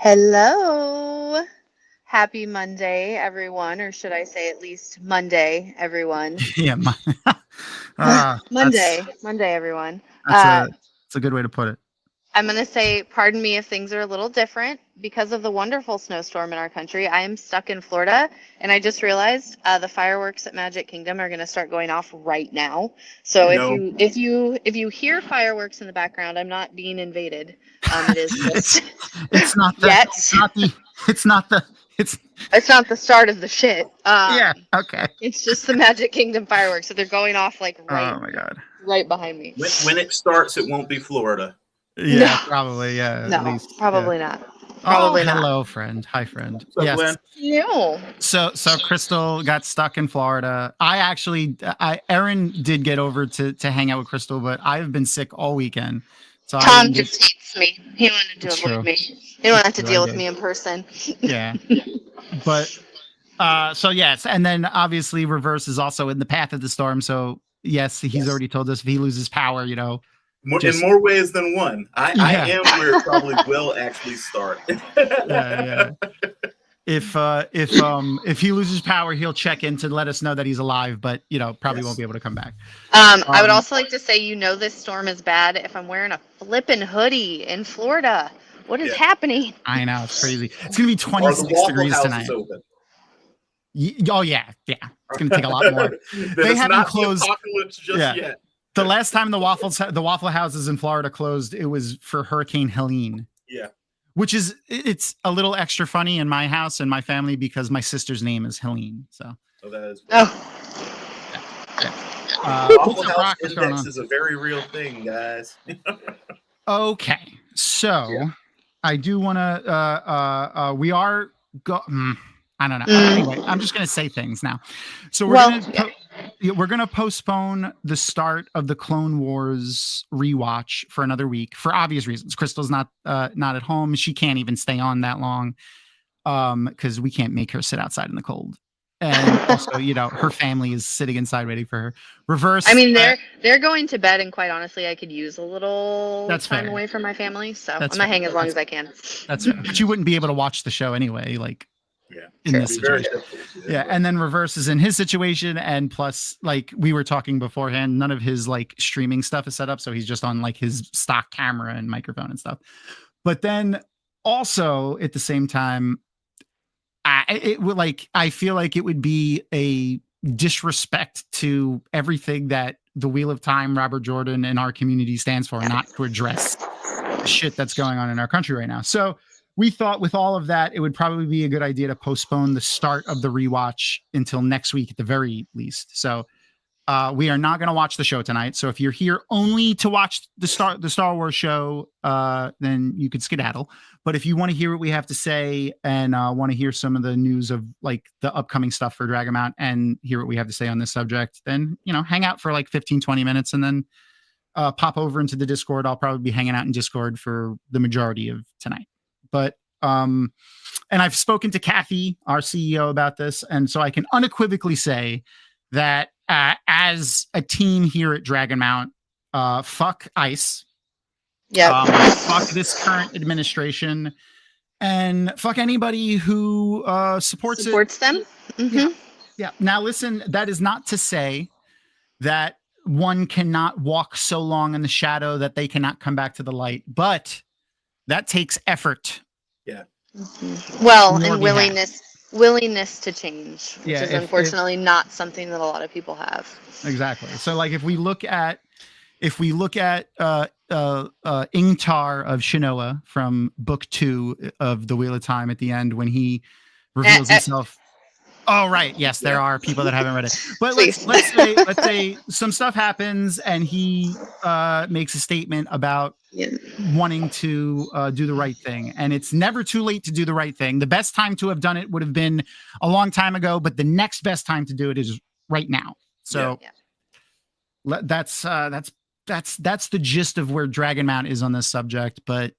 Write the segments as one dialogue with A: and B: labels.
A: Hello. Happy Monday, everyone, or should I say at least Monday, everyone?
B: Yeah,
A: Monday, everyone.
B: that's a good way to put it.
A: I'm going to say, pardon me if things are a little different. Because of the wonderful snowstorm in our country, I am stuck in Florida, and I just realized the fireworks at Magic Kingdom are going to start going off right now. So
C: No.
A: if you hear fireworks in the background, I'm not being invaded. It is just
B: It's not the
A: yet.
B: it's
A: It's not the start of the shit.
B: yeah, okay.
A: It's just the Magic Kingdom fireworks, so they're going off like
B: Oh my god.
A: right behind me.
C: When it starts, it won't be Florida.
B: Yeah,
A: No.
B: probably, yeah.
A: No,
B: At least,
A: probably
B: yeah.
A: not. Probably not.
B: Hello, friend. Hi, friend.
C: What's up,
B: Yes.
C: Glenn?
A: No.
B: So Crystal got stuck in Florida. Erin did get over to hang out with Crystal, but I've been sick all weekend. So
A: Tom just hates me. He wanted to avoid
B: True.
A: me. He don't have to deal with me in person.
B: Yeah. But so yes, and then obviously Reverse is also in the path of the storm. So yes, he's already told us if he loses power,
C: in more ways than one. I am where it probably will actually start.
B: yeah. If he loses power, he'll check in to let us know that he's alive, but probably won't be able to come back.
A: I would also like to say, this storm is bad if I'm wearing a flippin' hoodie in Florida. What is happening?
B: I know, it's crazy. It's gonna be 26 degrees tonight. Oh yeah. It's gonna take a lot more. They haven't closed
C: the apocalypse just yet.
B: The last time the Waffle Houses in Florida closed, it was for Hurricane Helene.
C: Yeah.
B: Which is, it's a little extra funny in my house and my family because my sister's name is Helene. So.
C: Oh, that is.
B: Waffle
C: House Index is a very real thing, guys.
B: Okay, so I do want to. We are I don't know. Anyway, I'm just going to say things now. So we're going to postpone the start of the Clone Wars reWoTch for another week for obvious reasons. Crystal's not at home. She can't even stay on that long because we can't make her sit outside in the cold. And also, her family is sitting inside waiting for her. Reverse.
A: I mean, they're going to bed, and quite honestly, I could use a little time away from my family. So I'm gonna hang as long as I can.
B: That's fair. But you wouldn't be able to watch the show anyway, like.
C: Yeah.
B: In this situation. Yeah, and then Reverse is in his situation, and plus, like we were talking beforehand, none of his like streaming stuff is set up, so he's just on like his stock camera and microphone and stuff. But then also at the same time, I feel like it would be a disrespect to everything that the Wheel of Time, Robert Jordan, and our community stands for, not to address the shit that's going on in our country right now. So we thought with all of that, it would probably be a good idea to postpone the start of the reWoTch until next week at the very least. So we are not going to watch the show tonight. So if you're here only to watch the Star Wars show, then you could skedaddle. But if you want to hear what we have to say and want to hear some of the news of like the upcoming stuff for Dragamount and hear what we have to say on this subject, then, hang out for like 15, 20 minutes and then pop over into the Discord. I'll probably be hanging out in Discord for the majority of tonight. But and I've spoken to Kathy, our CEO, about this, and so I can unequivocally say that as a team here at Dragonmount, fuck ICE, fuck this current administration, and fuck anybody who supports
A: them. Mm-hmm.
B: Yeah. Now, listen, that is not to say that one cannot walk so long in the shadow that they cannot come back to the light, but that takes effort.
C: Yeah.
A: Mm-hmm. Well, and willingness to change, which is unfortunately not something that a lot of people have.
B: Exactly. So like if we look at Ingtar of Shinoa from book 2 of The Wheel of Time at the end when he reveals himself. Oh, right. Yes, there are people that haven't read it. But let's say some stuff happens and he makes a statement about wanting to do the right thing. And it's never too late to do the right thing. The best time to have done it would have been a long time ago, but the next best time to do it is right now. So that's the gist of where Dragonmount is on this subject. But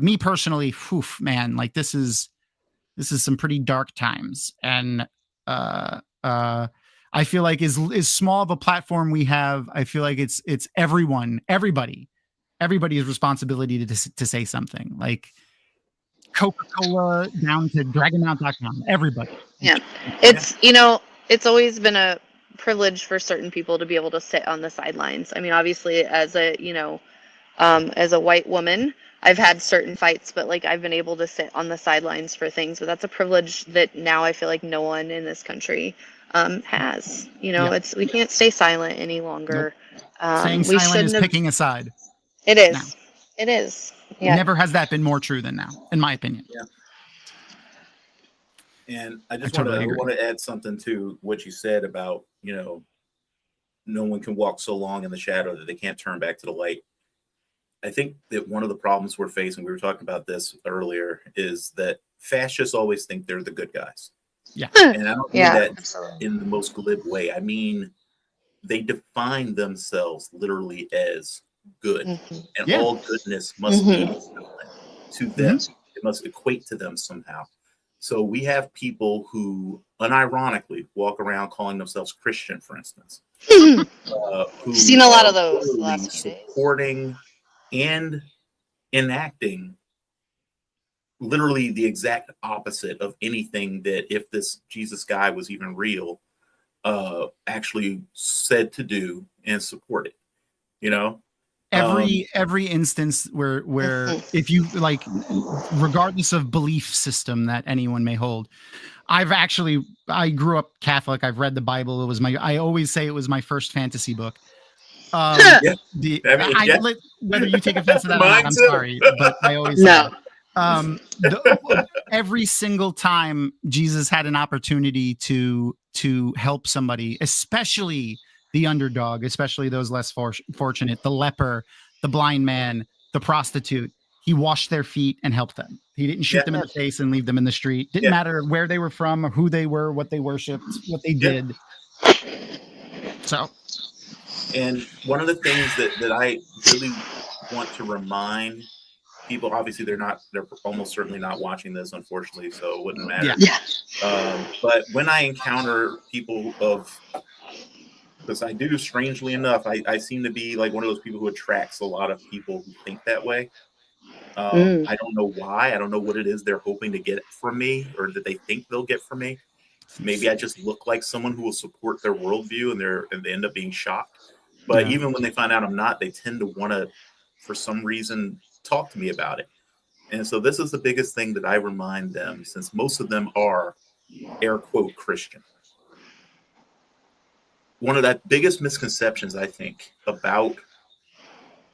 B: me personally, man, like this is some pretty dark times. And I feel like is small of a platform we have. I feel like it's everybody's responsibility to say something. Like Coca-Cola down to Dragonmount.com. Everybody.
A: Yeah. It's, you know, it's always been a privilege for certain people to be able to sit on the sidelines. I mean, obviously, as a, you know, as a white woman, I've had certain fights, but like I've been able to sit on the sidelines for things. But that's a privilege that now I feel like no one in this country has. You know, it's we can't stay silent any longer.
B: Nope. Staying silent is picking a side.
A: It is.
B: Now.
A: It is. Yeah.
B: Never has that been more true than now, in my opinion.
C: Yeah. And I just want to add something to what you said about, you know, no one can walk so long in the shadow that they can't turn back to the light. I think that one of the problems we're facing, we were talking about this earlier, is that fascists always think they're the good guys.
B: Yeah.
C: And I don't mean that in the most glib way. I mean, they define themselves literally as good. And all goodness must be to them. It must equate to them somehow. So we have people who unironically walk around calling themselves Christian, for instance. Who've
A: seen a lot of those the last few days.
C: Supporting and enacting literally the exact opposite of anything that, if this Jesus guy was even real, actually said to do and support it. You know?
B: Every instance where if you like, regardless of belief system that anyone may hold, I grew up Catholic. I've read the Bible. I always say it was my first fantasy book. Whether you take offense to that or not, I'm sorry, but I always say that. Every single time Jesus had an opportunity to help somebody, especially the underdog, especially those less fortunate, the leper, the blind man, the prostitute, he washed their feet and helped them. He didn't shoot them in the face and leave them in the street. Didn't matter where they were from or who they were, what they worshipped, what they did. So,
C: and one of the things that I really want to remind people, obviously they're almost certainly not watching this, unfortunately, so it wouldn't matter. But when I encounter people because I do, strangely enough, I seem to be like one of those people who attracts a lot of people who think that way. I don't know why. I don't know what it is they're hoping to get from me, or that they think they'll get from me. Maybe I just look like someone who will support their worldview, and they end up being shocked. But even when they find out I'm not, they tend to want to, for some reason, talk to me about it. And so this is the biggest thing that I remind them, since most of them are air quote Christian. One of the biggest misconceptions, I think, about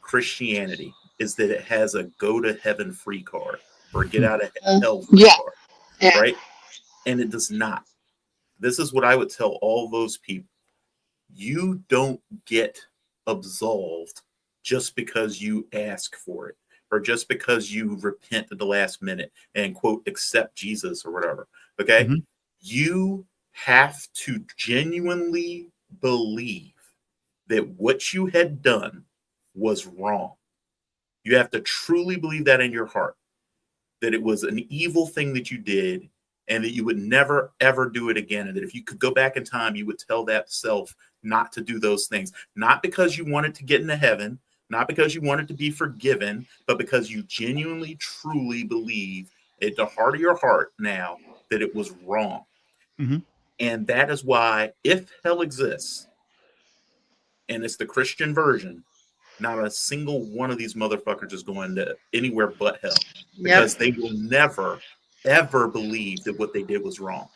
C: Christianity is that it has a go to heaven free card or get out of hell free card, right? And it does not. This is what I would tell all those people. You don't get absolved just because you ask for it, or just because you repent at the last minute and quote accept Jesus or whatever. Okay, you have to genuinely believe that what you had done was wrong. You have to truly believe that in your heart, that it was an evil thing that you did, and that you would never ever do it again, and that if you could go back in time, you would tell that self not to do those things, not because you wanted to get into heaven, not because you wanted to be forgiven, but because you genuinely truly believe at the heart of your heart now that it was wrong. And that is why, if hell exists, and it's the Christian version, not a single one of these motherfuckers is going to anywhere but hell, because they will never, ever believe that what they did was wrong.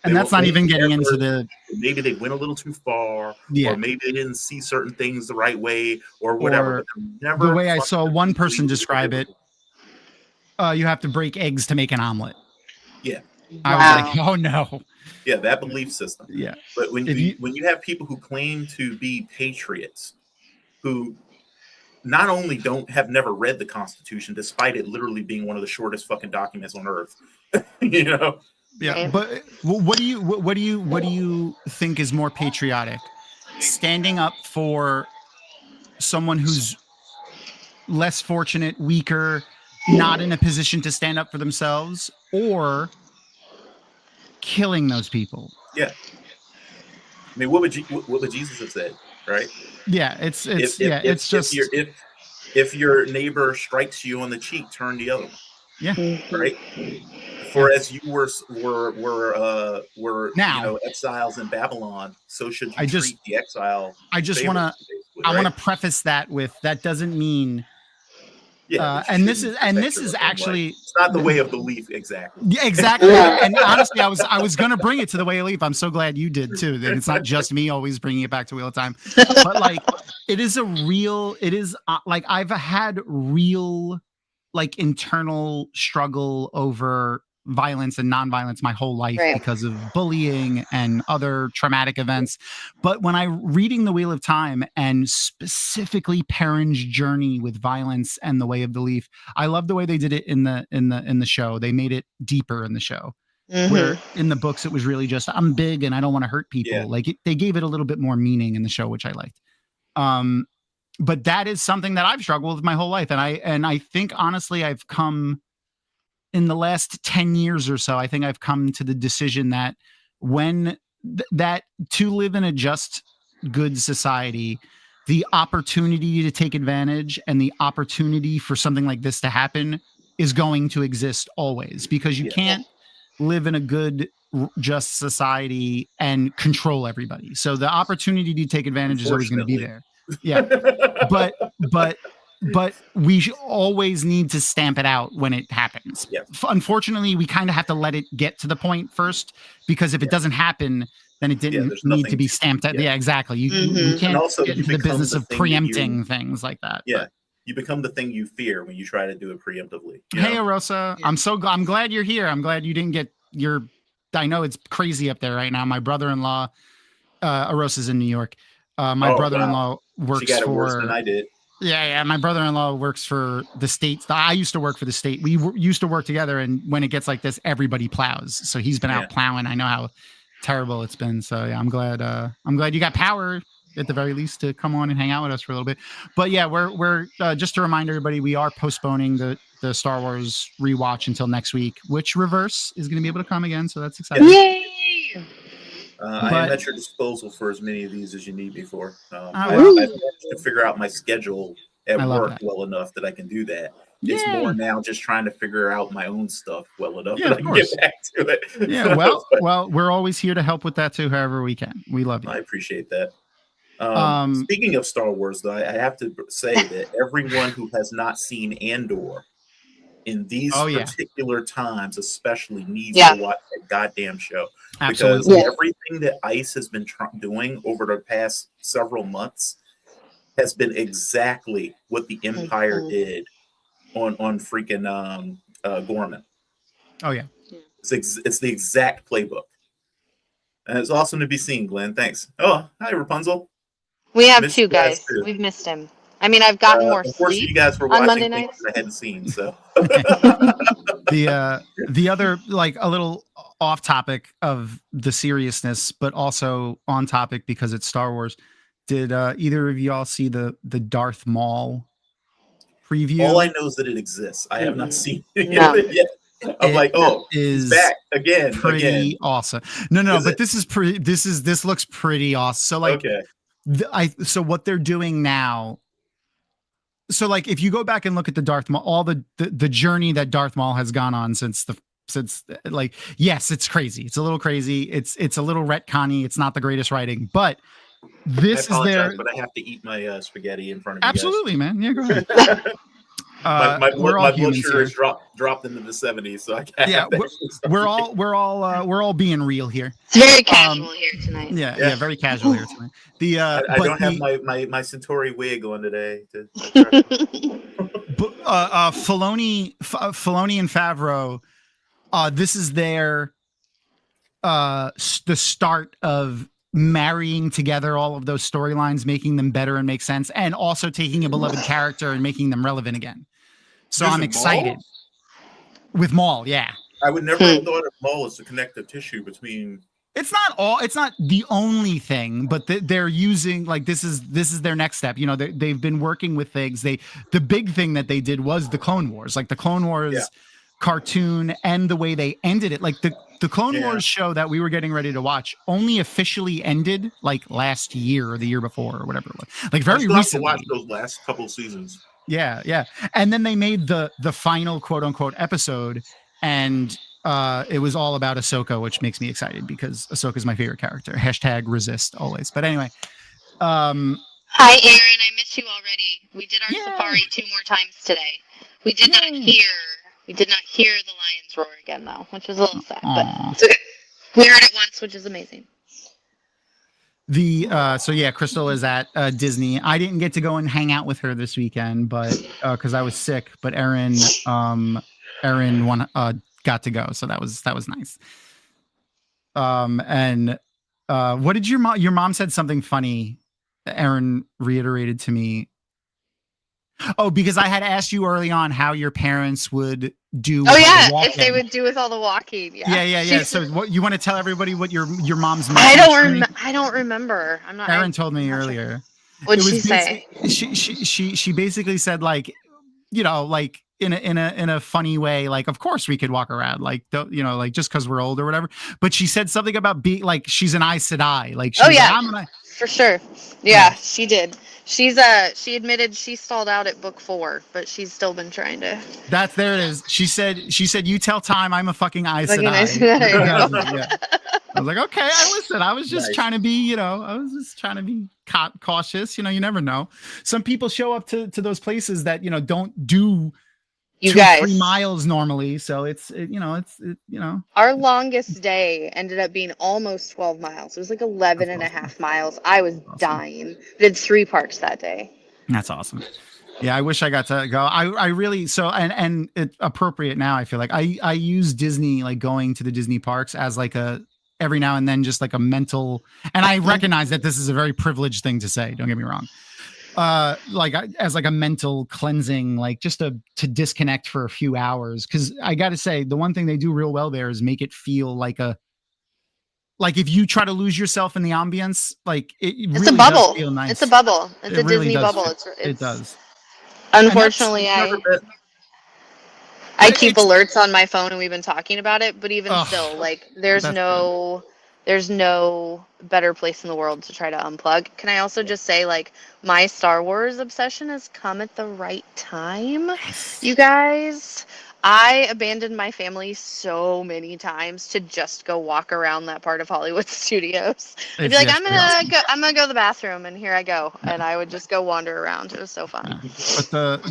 B: And that's not even getting into the...
C: Maybe they went a little too far, or maybe they didn't see certain things the right way, or whatever.
B: Or never, the way I saw one person describe it, you have to break eggs to make an omelet.
C: Yeah.
B: I was like, oh no.
C: Yeah, that belief system.
B: Yeah.
C: But when you have people who claim to be patriots, who not only have never read the Constitution, despite it literally being one of the shortest fucking documents on earth, you know.
B: Yeah, but what do you think is more patriotic? Standing up for someone who's less fortunate, weaker, not in a position to stand up for themselves, or killing those people?
C: Yeah. I mean, what would Jesus have said, right?
B: Yeah, it's just
C: if your neighbor strikes you on the cheek, turn the other one.
B: Yeah.
C: Right. For as you were
B: Now,
C: exiles in Babylon, so should you
B: I just-
C: treat the exile.
B: I just
C: favorably,
B: want to
C: basically,
B: I want
C: right?
B: to preface that with that doesn't mean
C: That you
B: and this
C: shouldn't
B: is
C: protect your own life.
B: actually
C: It's not the way of the leaf, exactly.
B: Yeah, exactly. And honestly, I was gonna bring it to the way of leaf. I'm so glad you did too. That it's not just me always bringing it back to Wheel of Time, but like it is like I've had real like internal struggle over violence and nonviolence my whole life because of bullying and other traumatic events. But when I reading the Wheel of Time and specifically Perrin's journey with violence and the Way of the Leaf, I love the way they did it in the show. They made it deeper in the show. Where in the books it was really just I'm big and I don't want to hurt people.
C: Yeah.
B: Like they gave it a little bit more meaning in the show, which I liked. But that is something that I've struggled with my whole life. And I think honestly, I've come in the last 10 years or so, I think I've come to the decision that when that to live in a just, good society, the opportunity to take advantage and the opportunity for something like this to happen is going to exist always, because you can't live in a good, just society and control everybody. So the opportunity to take advantage is always going to be there. Yeah. But we always need to stamp it out when it happens.
C: Yeah.
B: Unfortunately, we kind of have to let it get to the point first, because if it doesn't happen, then it didn't need to be stamped out. Yeah, exactly. You can't get into the business of preempting things like that.
C: Yeah.
B: But.
C: You become the thing you fear when you try to do it preemptively.
B: Hey, Arosa, I'm glad you're here. I'm glad you didn't get I know it's crazy up there right now. My brother-in-law, Arosa's in New York. My brother-in-law works
C: she got it
B: for
C: worse than I did.
B: Yeah. My brother-in-law works for the state. I used to work for the state. We used to work together, and when it gets like this, everybody plows. So he's been out plowing. I know how terrible it's been. So yeah, I'm glad you got power at the very least to come on and hang out with us for a little bit. But yeah, we're just to remind everybody, we are postponing the Star Wars reWoTch until next week, which Reverse is going to be able to come again. So that's exciting.
A: Yay!
C: I am at your disposal for as many of these as you need me for. I've
B: Woo!
C: managed to figure out my schedule at work well enough that I can do that. It's
B: Yay!
C: more now just trying to figure out my own stuff well enough
B: Yeah,
C: that I
B: of
C: can
B: course.
C: get back to it.
B: Yeah, well, we're always here to help with that too, however we can. We love you.
C: I appreciate that. Speaking of Star Wars, though, I have to say that everyone who has not seen Andor in these particular times especially needs to watch that goddamn show.
B: Absolutely.
C: Because everything that ICE has been doing over the past several months has been exactly what the Empire did on freaking Gorman.
B: Oh, yeah.
C: It's the exact playbook. And it's awesome to be seen, Glenn. Thanks. Oh, hi, Rapunzel.
A: We have two guys. We've missed him. I mean, I've gotten more sleep.
C: You guys were
A: on
C: watching
A: Monday
C: things
A: nights.
C: I hadn't seen, so.
B: The other, like, a little off topic of the seriousness, but also on topic because it's Star Wars. Did either of y'all see the Darth Maul preview?
C: All I know is that it exists. I have not seen it yet. I'm he's back again.
B: Pretty awesome. No, but this looks pretty awesome. So like, so what they're doing now. So like, if you go back and look at the Darth Maul, all the journey that Darth Maul has gone on since like, yes, it's crazy. It's a little crazy. It's a little retconny. It's not the greatest writing, but this is there.
C: But I have to eat my spaghetti in front of
B: you. Absolutely, man. Yeah, go ahead.
C: My blood sugar is dropped into the 70s, so I can't.
B: We're all being real here.
A: It's very casual here tonight.
B: Yeah, very casual here tonight.
C: I don't have my Centauri wig on today.
B: Filoni and Favreau. This is their the start of marrying together all of those storylines, making them better and make sense, and also taking a beloved character and making them relevant again. So I'm excited with Maul. Yeah,
C: I would never have thought of Maul as the connective tissue between.
B: It's not the only thing, but they're using, like, this is their next step. You know, they've been working with things. The big thing that they did was the Clone Wars, like the Clone Wars cartoon, and the way they ended it. Like the Clone Wars show that we were getting ready to watch only officially ended like last year or the year before or whatever it was. Like very recently.
C: Watch those last couple seasons.
B: Yeah. And then they made the final quote unquote episode, and it was all about Ahsoka, which makes me excited because Ahsoka is my favorite character. #resist always. But anyway,
A: hi Aaron, I miss you already. We did our
B: Yay.
A: safari 2 more times today. We did not hear the lions roar again though, which was a little sad, but it's okay. We heard it once, which is amazing.
B: So yeah, Crystal is at Disney. I didn't get to go and hang out with her this weekend, but because I was sick. But Erin got to go, so that was nice. And what did your mom said something funny? Erin reiterated to me. Oh, because I had asked you early on how your parents would do.
A: Oh yeah, if they would do with all the walking.
B: Yeah. So what you want to tell everybody what your mom's?
A: I don't remember. I'm not.
B: Erin told me earlier.
A: What'd she say?
B: She basically said, like, you know, like in a funny way, like, of course we could walk around, like, you know, like just because we're old or whatever. But she said something about being like she's an Aes Sedai. Like,
A: for sure. Yeah, she did. She admitted she stalled out at book 4, but she's still been trying to.
B: There it is. She said, you tell time I'm a fucking Aes Sedai. Yeah. I was like, okay, I listened. I was just trying to be, you know, cautious. You know, you never know. Some people show up to those places that, you know, don't do 3 miles normally. So it's our
A: longest day ended up being almost 12 miles. It was like 11 and a half miles. I was dying. Did 3 parks that day.
B: That's awesome. Yeah, I wish I got to go. I really, so, and it's appropriate now. I feel like I use Disney, like going to the Disney parks as like every now and then, just like a mental, and I recognize that this is a very privileged thing to say. Don't get me wrong. Like as like a mental cleansing, like just to disconnect for a few hours. Cause I got to say, the one thing they do real well there is make it feel like if you try to lose yourself in the ambience, like it's really a bubble. Does feel nice.
A: It's a bubble. It's a really Disney bubble.
B: It does.
A: Unfortunately, I keep alerts on my phone, and we've been talking about it, but even still, like there's no better place in the world to try to unplug. Can I also just say, like, my Star Wars obsession has come at the right time, you guys. I abandoned my family so many times to just go walk around that part of Hollywood Studios. I'd be like, I'm gonna go to the bathroom, and here I go, and I would just go wander around. It was so fun.
B: But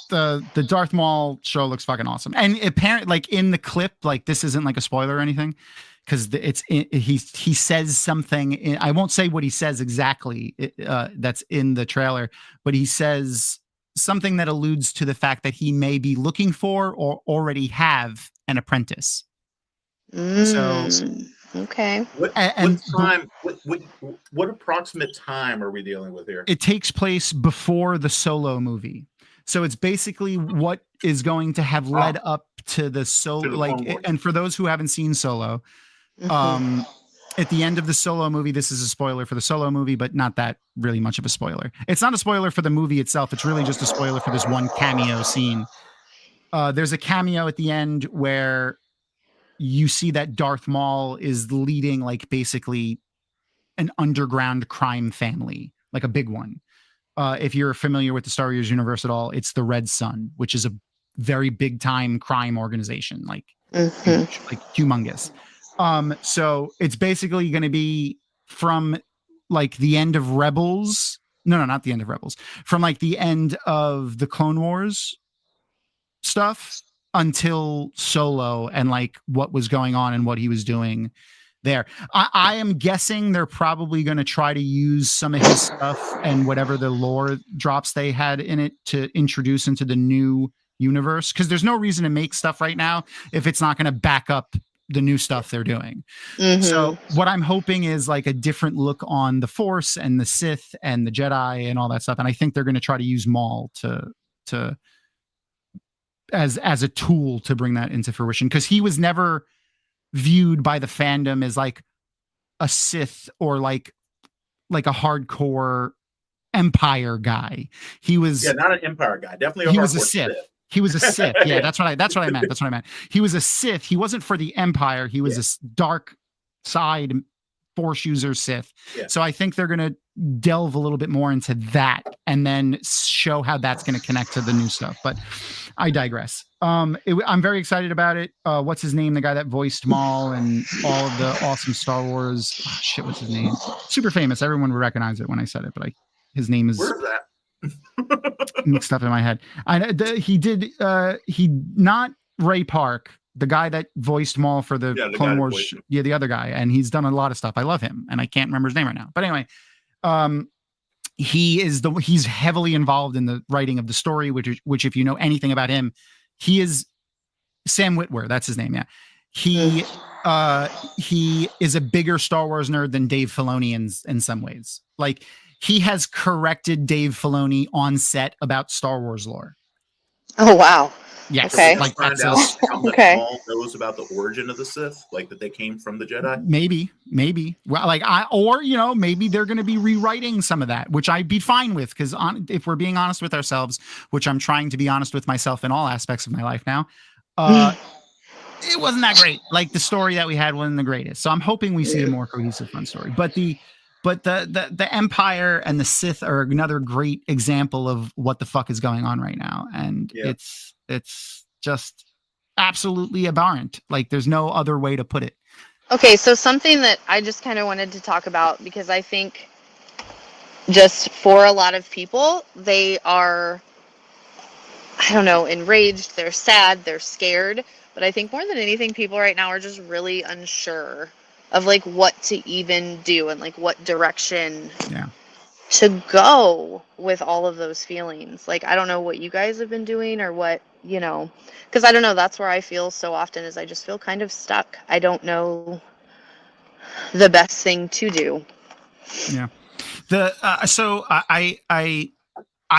B: the Darth Maul show looks fucking awesome, and apparently, like in the clip, like this isn't like a spoiler or anything, because he says something. I won't say what he says exactly. That's in the trailer, but he says something that alludes to the fact that he may be looking for or already have an apprentice. So
A: okay.
C: What approximate time are we dealing with here?
B: It takes place before the Solo movie. So it's basically what is going to have led up to the Solo, like, and for those who haven't seen Solo, at the end of the Solo movie, this is a spoiler for the Solo movie, but not that really much of a spoiler. It's not a spoiler for the movie itself. It's really just a spoiler for this one cameo scene. There's a cameo at the end where you see that Darth Maul is leading, like, basically an underground crime family, like a big one. If you're familiar with the Star Wars universe at all, it's the Red Sun, which is a very big time crime organization, like huge, like humongous. So it's basically going to be from like the end of Rebels. No, not the end of Rebels. From like the end of the Clone Wars stuff until Solo, and like what was going on and what he was doing there. I am guessing they're probably going to try to use some of his stuff and whatever the lore drops they had in it to introduce into the new universe. Because there's no reason to make stuff right now if it's not going to back up the new stuff they're doing. So what I'm hoping is like a different look on the Force and the Sith and the Jedi and all that stuff. And I think they're going to try to use Maul to as a tool to bring that into fruition, because he was never viewed by the fandom as like a Sith or like a hardcore Empire guy. He was
C: not an Empire guy. Definitely
B: he was a Sith. He was a Sith. Yeah, that's what I meant. He was a Sith. He wasn't for the Empire. He was a dark side Force user Sith.
C: Yeah.
B: So I think they're going to delve a little bit more into that and then show how that's going to connect to the new stuff. But I digress. I'm very excited about it. What's his name? The guy that voiced Maul and all of the awesome Star Wars. Oh, shit, what's his name? Super famous. Everyone would recognize it when I said it, but his name is
C: Where's that?
B: mixed up in my head. He not Ray Park, the guy that voiced Maul for the Clone Wars. Yeah, the other guy, and he's done a lot of stuff. I love him, and I can't remember his name right now. But anyway, he's heavily involved in the writing of the story, which if you know anything about him, he is Sam Witwer. That's his name. Yeah, he is a bigger Star Wars nerd than Dave Filoni in some ways. Like, he has corrected Dave Filoni on set about Star Wars lore.
A: Oh, wow.
B: Yes.
A: Okay.
C: Like, find out
A: okay.
C: Paul knows about the origin of the Sith, like that they came from the Jedi.
B: Maybe. Well, maybe they're going to be rewriting some of that, which I'd be fine with, because if we're being honest with ourselves, which I'm trying to be honest with myself in all aspects of my life now, it wasn't that great. Like, the story that we had wasn't the greatest. So I'm hoping we see a more cohesive, fun story. But the Empire and the Sith are another great example of what the fuck is going on right now, and it's just absolutely abhorrent. Like, there's no other way to put it.
A: Okay, so something that I just kind of wanted to talk about, because I think just for a lot of people, they are, I don't know, enraged, they're sad, they're scared, but I think more than anything, people right now are just really unsure of like what to even do and like what direction to go with all of those feelings. Like, I don't know what you guys have been doing or what, because I don't know, that's where I feel so often, is I just feel kind of stuck. I don't know the best thing to do.
B: Yeah. So I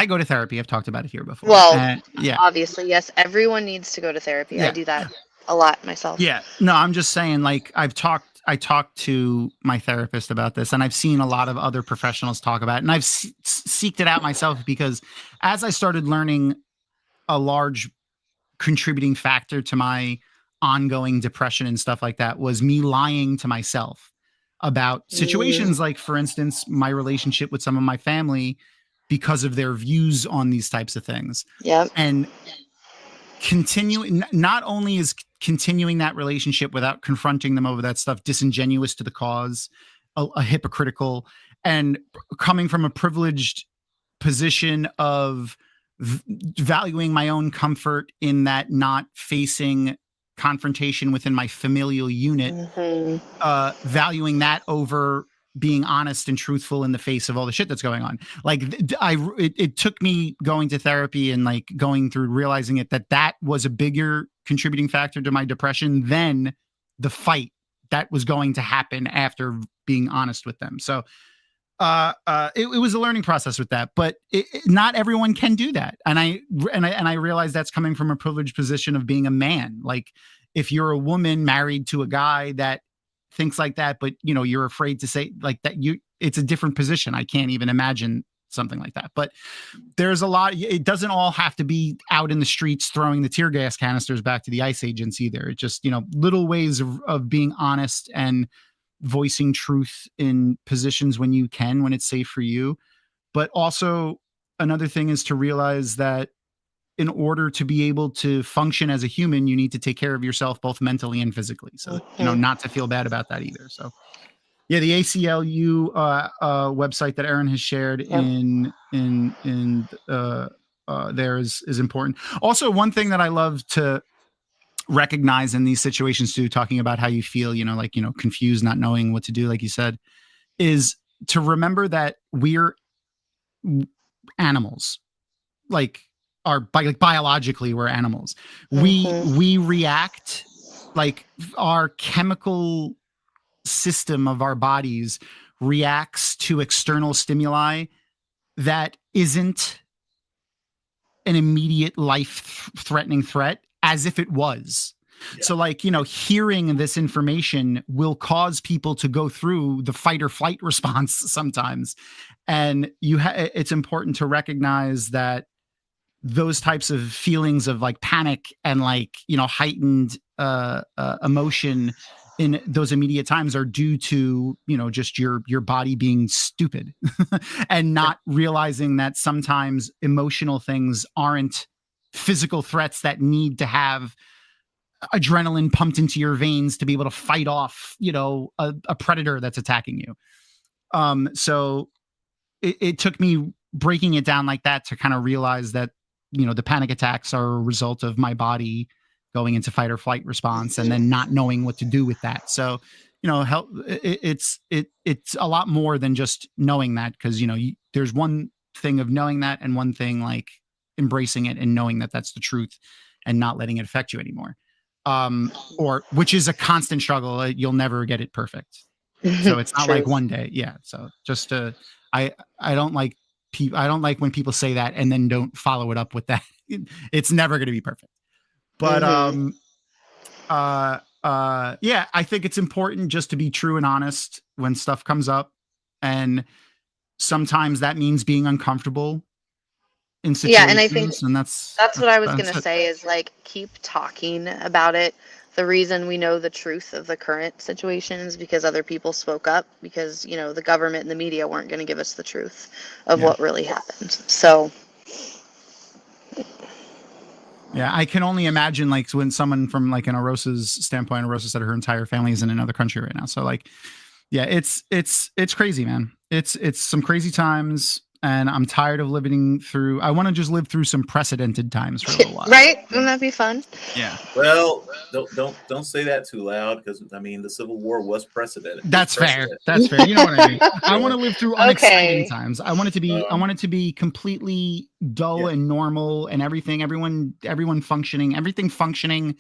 B: go to therapy. I've talked about it here before.
A: Well, obviously, yes, everyone needs to go to therapy. I do that a lot myself.
B: Yeah. No, I'm just saying, like, I talked to my therapist about this, and I've seen a lot of other professionals talk about it, and I've seeked it out myself, because as I started learning, a large contributing factor to my ongoing depression and stuff like that was me lying to myself about situations like, for instance, my relationship with some of my family, because of their views on these types of things.
A: Yeah.
B: And not only is continuing that relationship without confronting them over that stuff disingenuous to the cause, a hypocritical, and coming from a privileged position of valuing my own comfort in that, not facing confrontation within my familial unit, valuing that over being honest and truthful in the face of all the shit that's going on. Like, it took me going to therapy and like going through realizing that was a bigger contributing factor to my depression than the fight that was going to happen after being honest with them. So it was a learning process with that, but not everyone can do that. And I realize that's coming from a privileged position of being a man. Like, if you're a woman married to a guy that thinks like that, but you're afraid to say like that, it's a different position. I can't even imagine something like that. But there's a lot. It doesn't all have to be out in the streets throwing the tear gas canisters back to the ICE agents either. It's just, little ways of being honest and voicing truth in positions when you can, when it's safe for you. But also, another thing is to realize that in order to be able to function as a human, you need to take care of yourself both mentally and physically. So, not to feel bad about that either. So, yeah, the ACLU website that Aaron has shared in there is important. Also, one thing that I love to recognize in these situations too, talking about how you feel, confused, not knowing what to do, like you said, is to remember that we're animals. Biologically, we're animals. We react, like, our chemical system of our bodies reacts to external stimuli that isn't an immediate life-threatening threat, as if it was. Yeah. So, hearing this information will cause people to go through the fight or flight response sometimes. And it's important to recognize that those types of feelings of like panic and heightened emotion in those immediate times are due to, just your body being stupid and not realizing that sometimes emotional things aren't physical threats that need to have adrenaline pumped into your veins to be able to fight off, a predator that's attacking you. So it took me breaking it down like that to kind of realize that, the panic attacks are a result of my body going into fight or flight response and then not knowing what to do with that. So, it's a lot more than just knowing that, because, there's one thing of knowing that and one thing like embracing it and knowing that that's the truth and not letting it affect you anymore. Which is a constant struggle. You'll never get it perfect. So it's not like one day. Yeah. So just I don't like I don't like when people say that and then don't follow it up with that. It's never going to be perfect. But yeah, I think it's important just to be true and honest when stuff comes up, and sometimes that means being uncomfortable in situations.
A: Yeah, and I think
B: and that's
A: what I was going to say is like keep talking about it. The reason we know the truth of the current situation is because other people spoke up, because, the government and the media weren't going to give us the truth of what really happened. So.
B: Yeah, I can only imagine like when someone from like an Arosa's standpoint, Arosa said her entire family is in another country right now. So like, yeah, it's crazy, man. It's some crazy times. And I'm tired of living through. I want to just live through some precedented times for a little while.
A: Right? Wouldn't that be fun?
B: Yeah.
C: Well, don't say that too loud, because the Civil War was precedented.
B: That's fair. That's fair. You know what I mean? I want to live through unexciting times. I want it to be. I want it to be completely dull and normal, and everyone functioning, everything functioning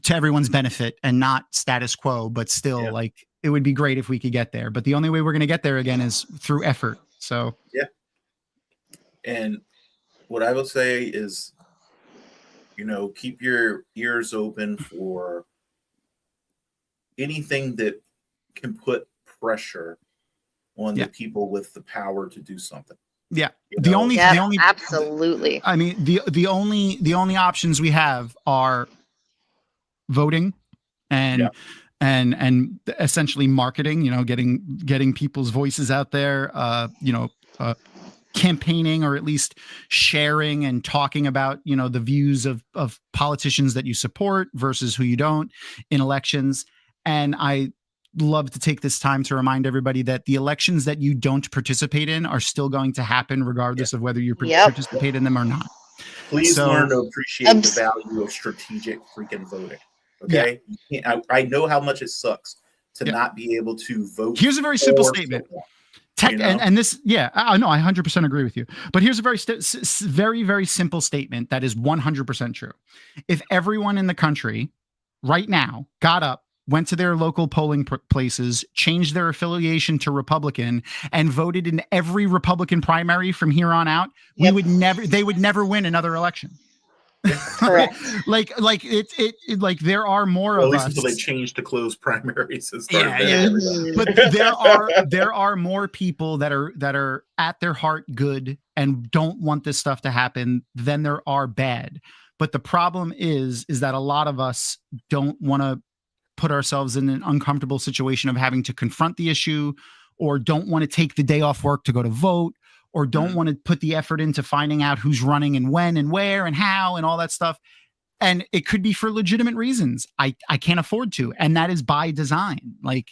B: to everyone's benefit, and not status quo. But still, like, it would be great if we could get there. But the only way we're going to get there again is through effort. So
C: yeah. And what I would say is, keep your ears open for anything that can put pressure on the people with the power to do something.
B: Yeah.
A: The only absolutely.
B: I mean, the only options we have are voting and essentially marketing, getting people's voices out there, campaigning, or at least sharing and talking about, the views of politicians that you support versus who you don't in elections. And I love to take this time to remind everybody that the elections that you don't participate in are still going to happen regardless of whether you participate in them or not.
C: Please learn to appreciate the value of strategic freaking voting. Okay. Yeah. I know how much it sucks to not be able to vote.
B: Here's a very simple statement. And this, I know, I 100% agree with you. But here's a very, very simple statement that is 100% true. If everyone in the country right now got up, went to their local polling places, changed their affiliation to Republican, and voted in every Republican primary from here on out, they would never win another election.
A: Correct.
B: like there are more of us. At least
C: until they change to closed primaries.
B: But there are more people that are at their heart good and don't want this stuff to happen than there are bad. But the problem is that a lot of us don't want to put ourselves in an uncomfortable situation of having to confront the issue, or don't want to take the day off work to go to vote, or don't want to put the effort into finding out who's running and when and where and how and all that stuff. And it could be for legitimate reasons. I can't afford to. And that is by design. Like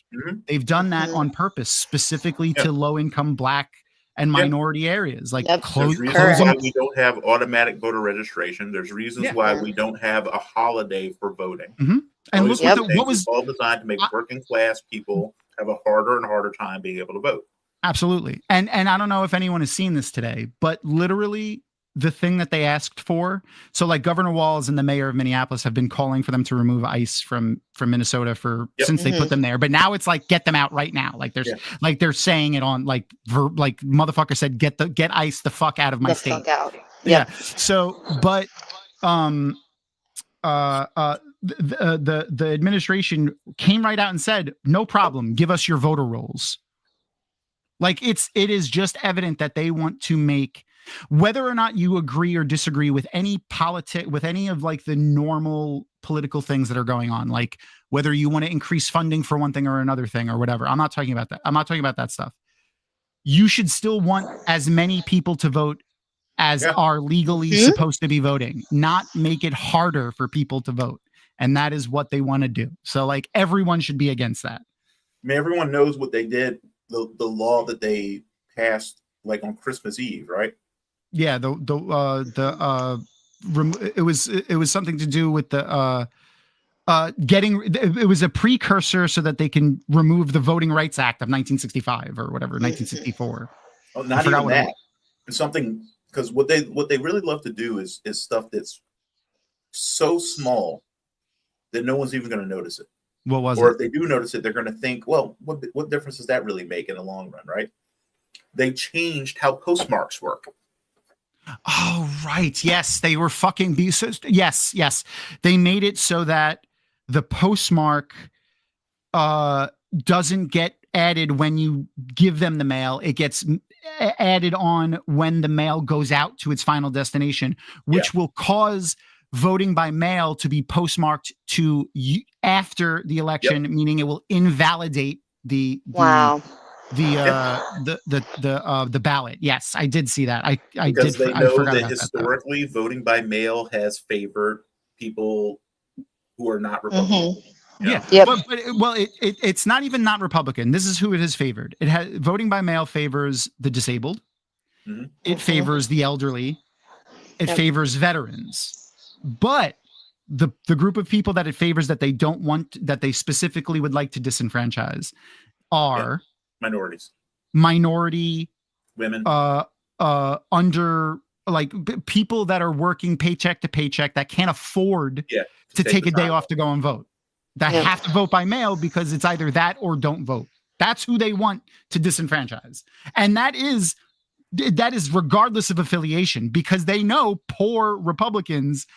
B: they've done that on purpose, specifically to low income Black and minority areas. Like
C: there's reasons why we don't have automatic voter registration. There's reasons why we don't have a holiday for voting.
B: And look what was
C: all designed to make working class people have a harder and harder time being able to vote.
B: Absolutely. And I don't know if anyone has seen this today, but literally the thing that they asked for. So like Governor Walz and the mayor of Minneapolis have been calling for them to remove ICE from Minnesota since they put them there. But now it's like, get them out right now. Like there's like they're saying it on like motherfucker said, get ICE the fuck out of my state.
A: Fuck out.
B: Yeah. So, but the administration came right out and said, no problem, give us your voter rolls. Like it is just evident that they want to make, whether or not you agree or disagree with any with any of like the normal political things that are going on, like whether you want to increase funding for one thing or another thing or whatever. I'm not talking about that. I'm not talking about that stuff. You should still want as many people to vote as are legally supposed to be voting, not make it harder for people to vote. And that is what they want to do. So like everyone should be against that.
C: I mean, everyone knows what they did, the law that they passed like on Christmas Eve, right?
B: Yeah, it was something to do with the it was a precursor so that they can remove the Voting Rights Act of 1965 or whatever, 1964.
C: Oh, not even that. It's something, because what they really love to do is stuff that's so small that no one's even going to notice it.
B: What was it?
C: Or if they do notice it, they're going to think, well, what difference does that really make in the long run, right? They changed how postmarks work.
B: Oh, right. Yes, they were fucking yes. They made it so that the postmark doesn't get added when you give them the mail. It gets added on when the mail goes out to its final destination, which will cause voting by mail to be postmarked to after the election, meaning it will invalidate the ballot. Yes, I did see that.
C: Because they know that historically voting by mail has favored people who are not Republican.
B: It's not even not Republican. This is who it has favored. It has voting by mail favors the disabled. It favors the elderly. It favors veterans. But the group of people that it favors that they don't want, that they specifically would like to disenfranchise are minority
C: women,
B: under like people that are working paycheck to paycheck that can't afford to take a day off to go and vote, that have to vote by mail because it's either that or don't vote. That's who they want to disenfranchise. And that is regardless of affiliation, because they know poor Republicans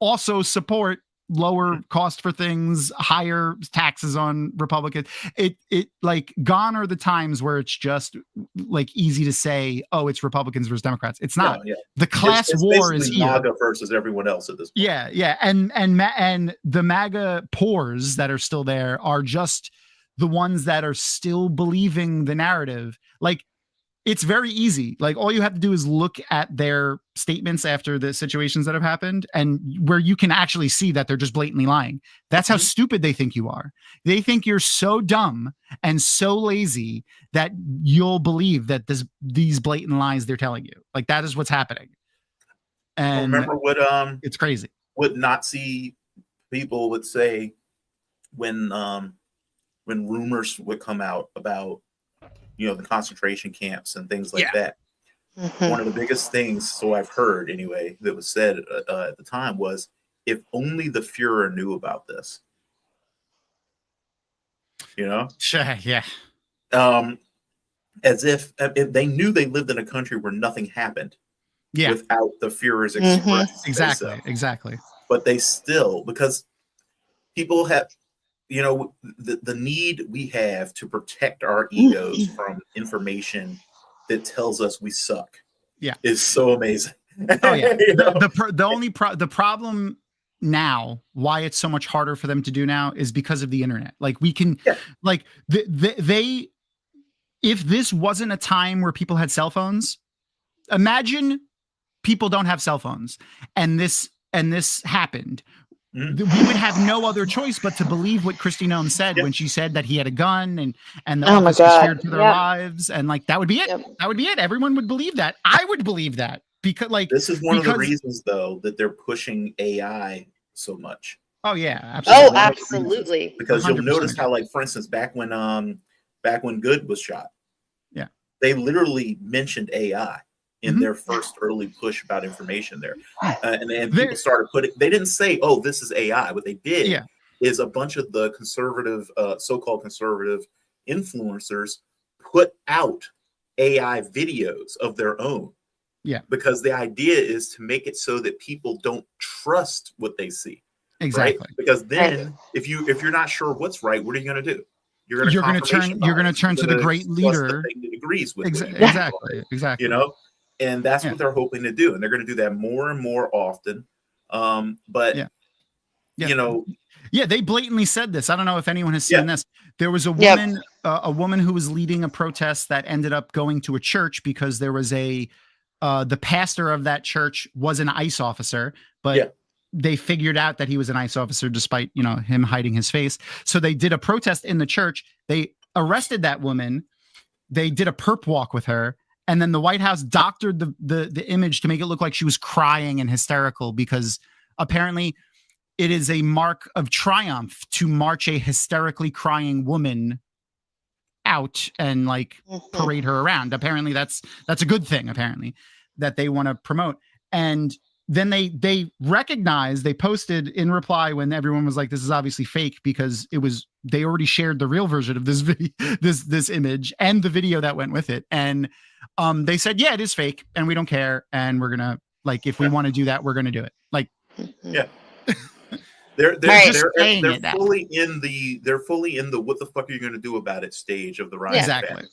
B: also support lower cost for things, higher taxes on Republicans. It like gone are the times where it's just like easy to say, oh, it's Republicans versus Democrats. It's not. The class war is here.
C: MAGA versus everyone else at this point.
B: Yeah. And the MAGA pores that are still there are just the ones that are still believing the narrative. Like, it's very easy. Like, all you have to do is look at their statements after the situations that have happened, and where you can actually see that they're just blatantly lying. That's how stupid they think you are. They think you're so dumb and so lazy that you'll believe that these blatant lies they're telling you. Like, that is what's happening. And
C: remember what
B: it's crazy.
C: What Nazi people would say when rumors would come out about, you know, the concentration camps and things like that. One of the biggest things, so I've heard anyway, that was said at the time was, if only the Fuhrer knew about this. You know?
B: Yeah.
C: As if they knew they lived in a country where nothing happened without the Fuhrer's express.
B: Exactly.
C: But they still, because people have, you know, the need we have to protect our egos from information that tells us we suck is so amazing.
B: Oh yeah.
C: You know?
B: The problem now, why it's so much harder for them to do now, is because of the internet. Like, we can like they if this wasn't a time where people had cell phones, imagine people don't have cell phones and this happened. We would have no other choice but to believe what Kristi Noem said when she said that he had a gun and the officers feared for their lives, and like that would be it. That would be it. Everyone would believe that. I would believe that, because like
C: this is one of the reasons though that they're pushing AI so much.
B: Oh yeah, absolutely.
A: Oh, absolutely.
C: Because you'll notice how, like, for instance, back when Good was shot, they literally mentioned AI in their first early push about information there. And people started they didn't say, oh, this is AI. What they did is a bunch of the conservative, so-called conservative influencers put out AI videos of their own. Yeah. Because the idea is to make it so that people don't trust what they see.
B: Exactly.
C: Right? Because then if you're not sure what's right, what are you going to do? You're going to
B: turn to the great leader
C: the thing that agrees with
B: exactly.
C: You know? And that's what they're hoping to do. And they're going to do that more and more often. But you know,
B: yeah, they blatantly said this. I don't know if anyone has seen this. There was a woman who was leading a protest that ended up going to a church because there was the pastor of that church was an ICE officer, but they figured out that he was an ICE officer despite, him hiding his face. So they did a protest in the church. They arrested that woman. They did a perp walk with her. And then the White House doctored the image to make it look like she was crying and hysterical because apparently it is a mark of triumph to march a hysterically crying woman out and parade her around. Apparently that's a good thing, apparently, that they want to promote. And then they recognized, they posted in reply when everyone was like, this is obviously fake, because they already shared the real version of this video, this image and the video that went with it. And they said, yeah, it is fake and we don't care. And we're going to if we want to do that, we're going to do it.
C: They're fully in the what the fuck are you going to do about it stage of the riot.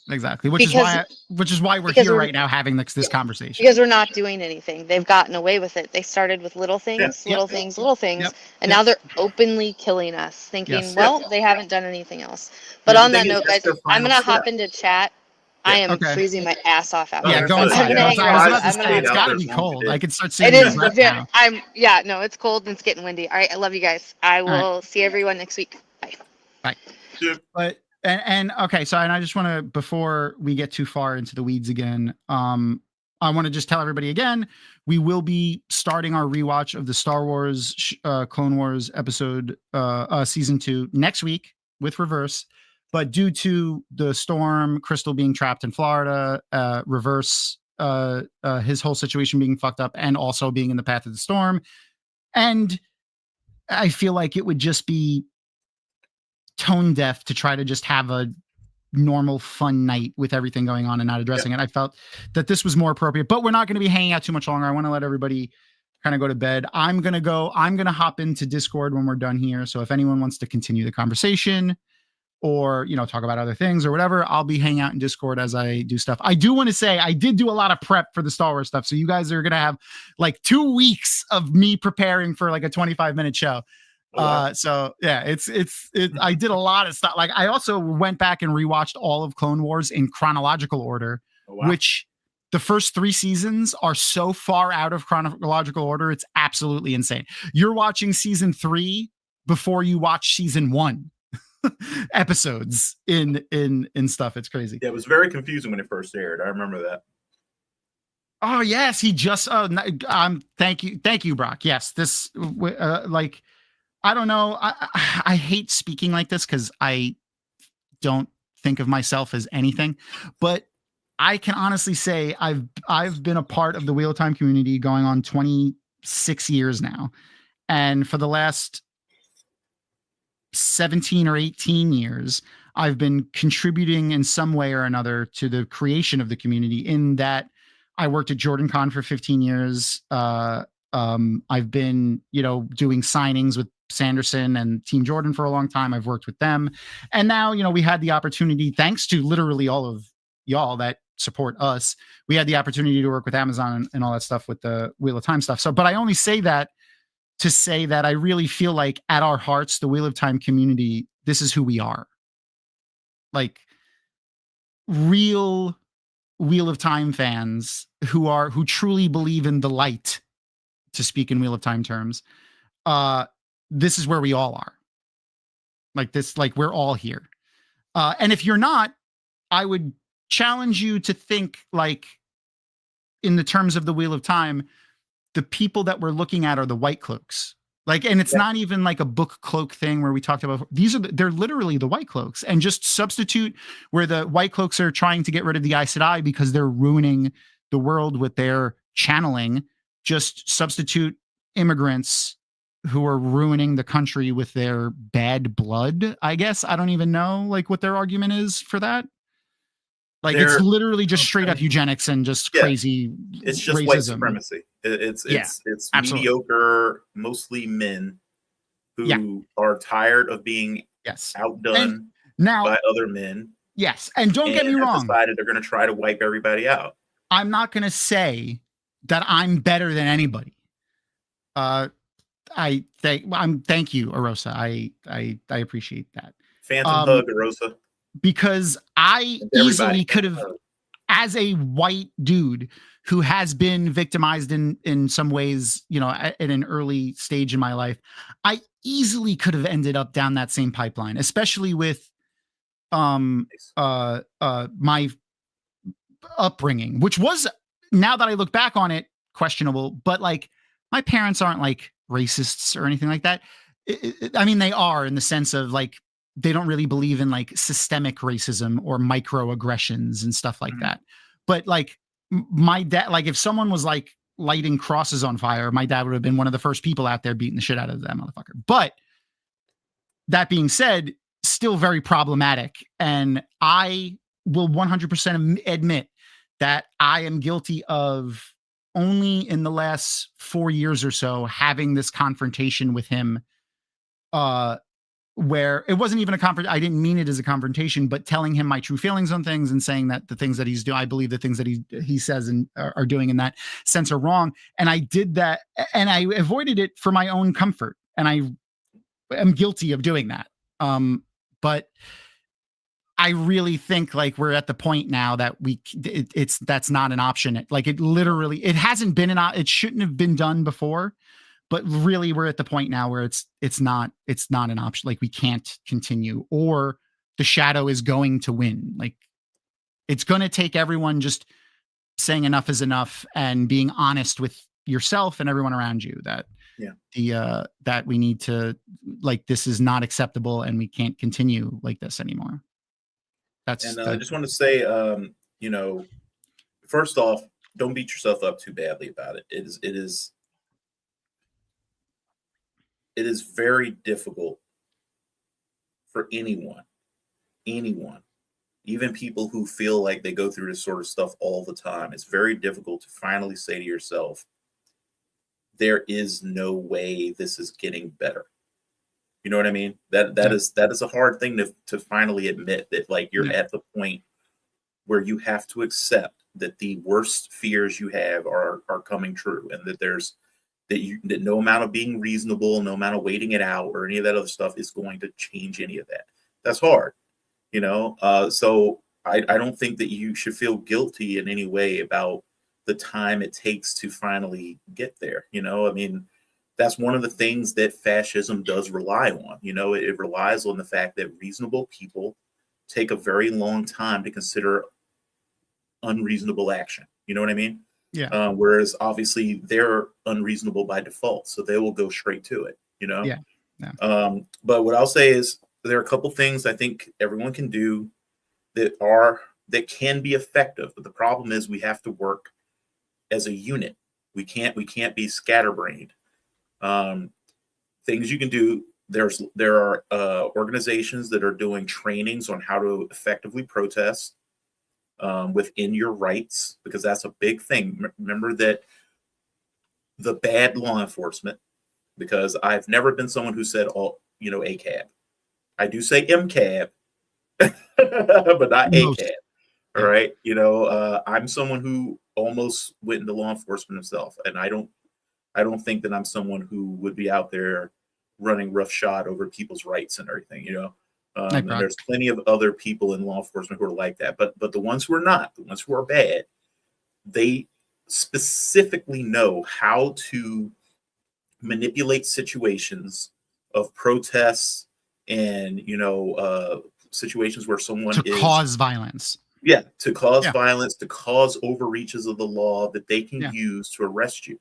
B: Exactly. Which is why we're here right now having this conversation.
A: Because we're not doing anything. They've gotten away with it. They started with little things, and now they're openly killing us, thinking, they haven't done anything else. But on that note, guys, I'm gonna hop into chat. I am freezing my ass off out here.
B: Go inside. It's got to be cold. I can start seeing it now.
A: It's cold and it's getting windy. All right, I love you guys. I will see everyone next week. Bye.
B: But okay, so and I just want to, before we get too far into the weeds again, I want to just tell everybody again, we will be starting our rewatch of the Star Wars Clone Wars episode season 2 next week with Reverse. But due to the storm, Crystal being trapped in Florida, Reverse, his whole situation being fucked up and also being in the path of the storm. And I feel like it would just be tone deaf to try to just have a normal fun night with everything going on and not addressing it. I felt that this was more appropriate, but we're not going to be hanging out too much longer. I want to let everybody kind of go to bed. I'm going to hop into Discord when we're done here. So if anyone wants to continue the conversation, or, talk about other things or whatever, I'll be hanging out in Discord as I do stuff. I do want to say I did do a lot of prep for the Star Wars stuff. So you guys are going to have 2 weeks of me preparing for a 25-minute show. So yeah, I did a lot of stuff. I also went back and rewatched all of Clone Wars in chronological order, which the first 3 seasons are so far out of chronological order. It's absolutely insane. You're watching season 3 before you watch season 1. Episodes in stuff. It's crazy.
C: Yeah, it was very confusing when it first aired. I remember that.
B: Oh yes, he just thank you Brock. Yes, this I don't know, I hate speaking like this because I don't think of myself as anything, but I can honestly say I've been a part of the Wheel of Time community going on 26 years now, and for the last 17 or 18 years, I've been contributing in some way or another to the creation of the community, in that I worked at Jordan Con for 15 years. I've been, doing signings with Sanderson and Team Jordan for a long time. I've worked with them. And now, we had the opportunity, thanks to literally all of y'all that support us, we had the opportunity to work with Amazon and all that stuff with the Wheel of Time stuff. So, but I only say that to say that I really feel like at our hearts, the Wheel of Time community, this is who we are. Real Wheel of Time fans who truly believe in the light, to speak in Wheel of Time terms. This is where we all are. We're all here. And if you're not, I would challenge you to think in the terms of the Wheel of Time, the people that we're looking at are the White Cloaks. And it's not even a book cloak thing where we talked about, they're literally the White Cloaks, and just substitute where the White Cloaks are trying to get rid of the Aes Sedai because they're ruining the world with their channeling. Just substitute immigrants who are ruining the country with their bad blood, I guess. I don't even know what their argument is for that. It's literally just straight up eugenics and just crazy.
C: It's just racism. White supremacy. It's mediocre, mostly men who are tired of being outdone by other men.
B: Yes, and don't get me wrong.
C: Decided they're going to try to wipe everybody out.
B: I'm not going to say that I'm better than anybody. thank you, Arosa. I appreciate that.
C: Phantom hug, Arosa.
B: Because I easily could have, as a white dude who has been victimized in some ways, you know, at an early stage in my life, I easily could have ended up down that same pipeline, especially with my upbringing, which was, now that I look back on it, questionable, but like my parents aren't like racists or anything like that. I mean, they are, in the sense of like, they don't really believe in like systemic racism or microaggressions and stuff like that. But like my dad, like if someone was like lighting crosses on fire, my dad would have been one of the first people out there beating the shit out of that motherfucker. But that being said, still very problematic. And I will 100% admit that I am guilty of, only in the last 4 years or so, having this confrontation with him, where it wasn't even a I didn't mean it as a confrontation, but telling him my true feelings on things and saying that the things that he's doing, I believe the things that he says and are doing in that sense are wrong. And I did that, and I avoided it for my own comfort. And I am guilty of doing that. But I really think like we're at the point now that that's not an option. Like it literally, it hasn't been it shouldn't have been done before, but really we're at the point now where it's not an option. Like we can't continue, or the shadow is going to win. Like it's going to take everyone just saying enough is enough and being honest with yourself and everyone around you that that we need to, like, this is not acceptable and we can't continue like this anymore.
C: I just want to say, you know, first off, don't beat yourself up too badly about it. It is very difficult for anyone, even people who feel like they go through this sort of stuff all the time. It's very difficult to finally say to yourself, there is no way this is getting better. You know what I mean? That is a hard thing to finally admit, that like you're at the point where you have to accept that the worst fears you have are coming true, and that that no amount of being reasonable, no amount of waiting it out or any of that other stuff is going to change any of that. That's hard, you know? So I don't think that you should feel guilty in any way about the time it takes to finally get there. You know, I mean, that's one of the things that fascism does rely on. You know, it relies on the fact that reasonable people take a very long time to consider unreasonable action. You know what I mean?
B: Yeah.
C: Whereas obviously they're unreasonable by default, so they will go straight to it. You know?
B: Yeah.
C: But what I'll say is there are a couple things I think everyone can do that can be effective. But the problem is we have to work as a unit. We can't be scatterbrained. Things you can do. There are organizations that are doing trainings on how to effectively protest within your rights, because that's a big thing. Remember that the bad law enforcement, because I've never been someone who said ACAB. I do say MCAB, but not ACAB. All right. You know, I'm someone who almost went into law enforcement himself, and I don't think that I'm someone who would be out there running roughshod over people's rights and everything, you know. And there's plenty of other people in law enforcement who are like that, but the ones who are not, the ones who are bad, they specifically know how to manipulate situations of protests and, you know, situations where someone
B: to cause violence.
C: Yeah, to cause violence, to cause overreaches of the law that they can use to arrest you.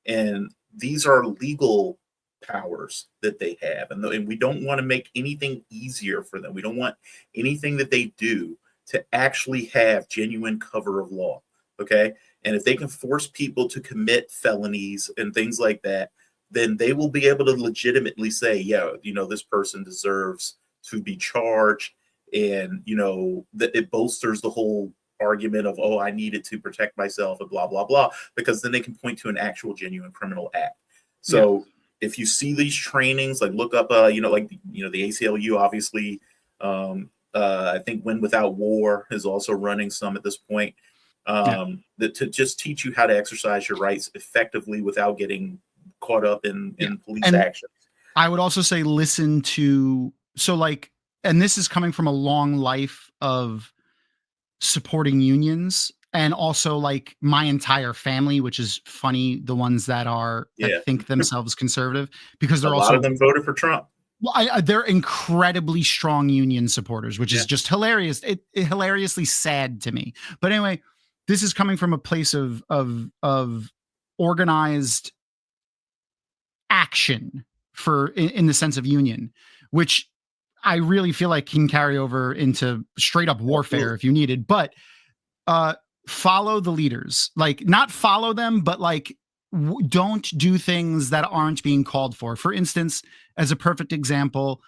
C: And these are legal powers that they have. And we don't want to make anything easier for them. We don't want anything that they do to actually have genuine cover of law. Okay. And if they can force people to commit felonies and things like that, then they will be able to legitimately say, yeah, you know, this person deserves to be charged. And, you know, that it bolsters the whole argument of, oh, I needed to protect myself and blah, blah, blah, because then they can point to an actual genuine criminal act. So if you see these trainings, like look up, the ACLU, obviously, I think Win Without War is also running some at this point, that to just teach you how to exercise your rights effectively without getting caught up in police actions.
B: I would also say listen to, and this is coming from a long life of supporting unions, and also like my entire family, which is funny, the ones that think themselves conservative, because they're
C: a lot of them voted for Trump.
B: Well, they're incredibly strong union supporters, which is just hilarious. It hilariously sad to me. But anyway, this is coming from a place of organized action in the sense of union, which I really feel like can carry over into straight up warfare if you needed. But follow the leaders, like not follow them, but like don't do things that aren't being called for. For instance, as a perfect example,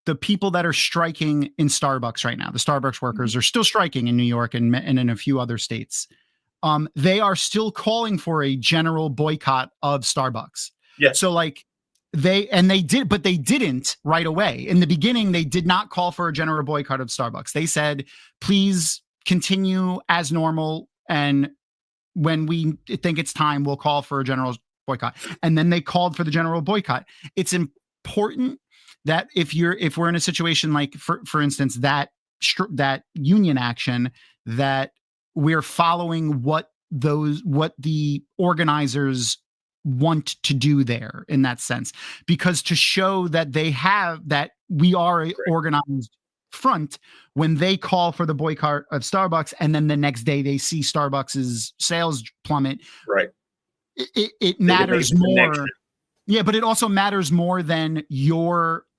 B: the people that are striking in Starbucks right now, the Starbucks workers are still striking in New York and in a few other states. They are still calling for a general boycott of Starbucks.
C: Yeah.
B: So like they did, but they didn't right away. In the beginning, they did not call for a general boycott of Starbucks. They said, please continue as normal, and when we think it's time, we'll call for a general boycott. And then they called for the general boycott. It's important that if we're in a situation like, for instance, that union action, that we're following what the organizers want to do there in that sense, because to show that that we are an organized front when they call for the boycott of Starbucks, and then the next day they see Starbucks's sales plummet.
C: Right.
B: It matters more. Yeah, but it also matters more than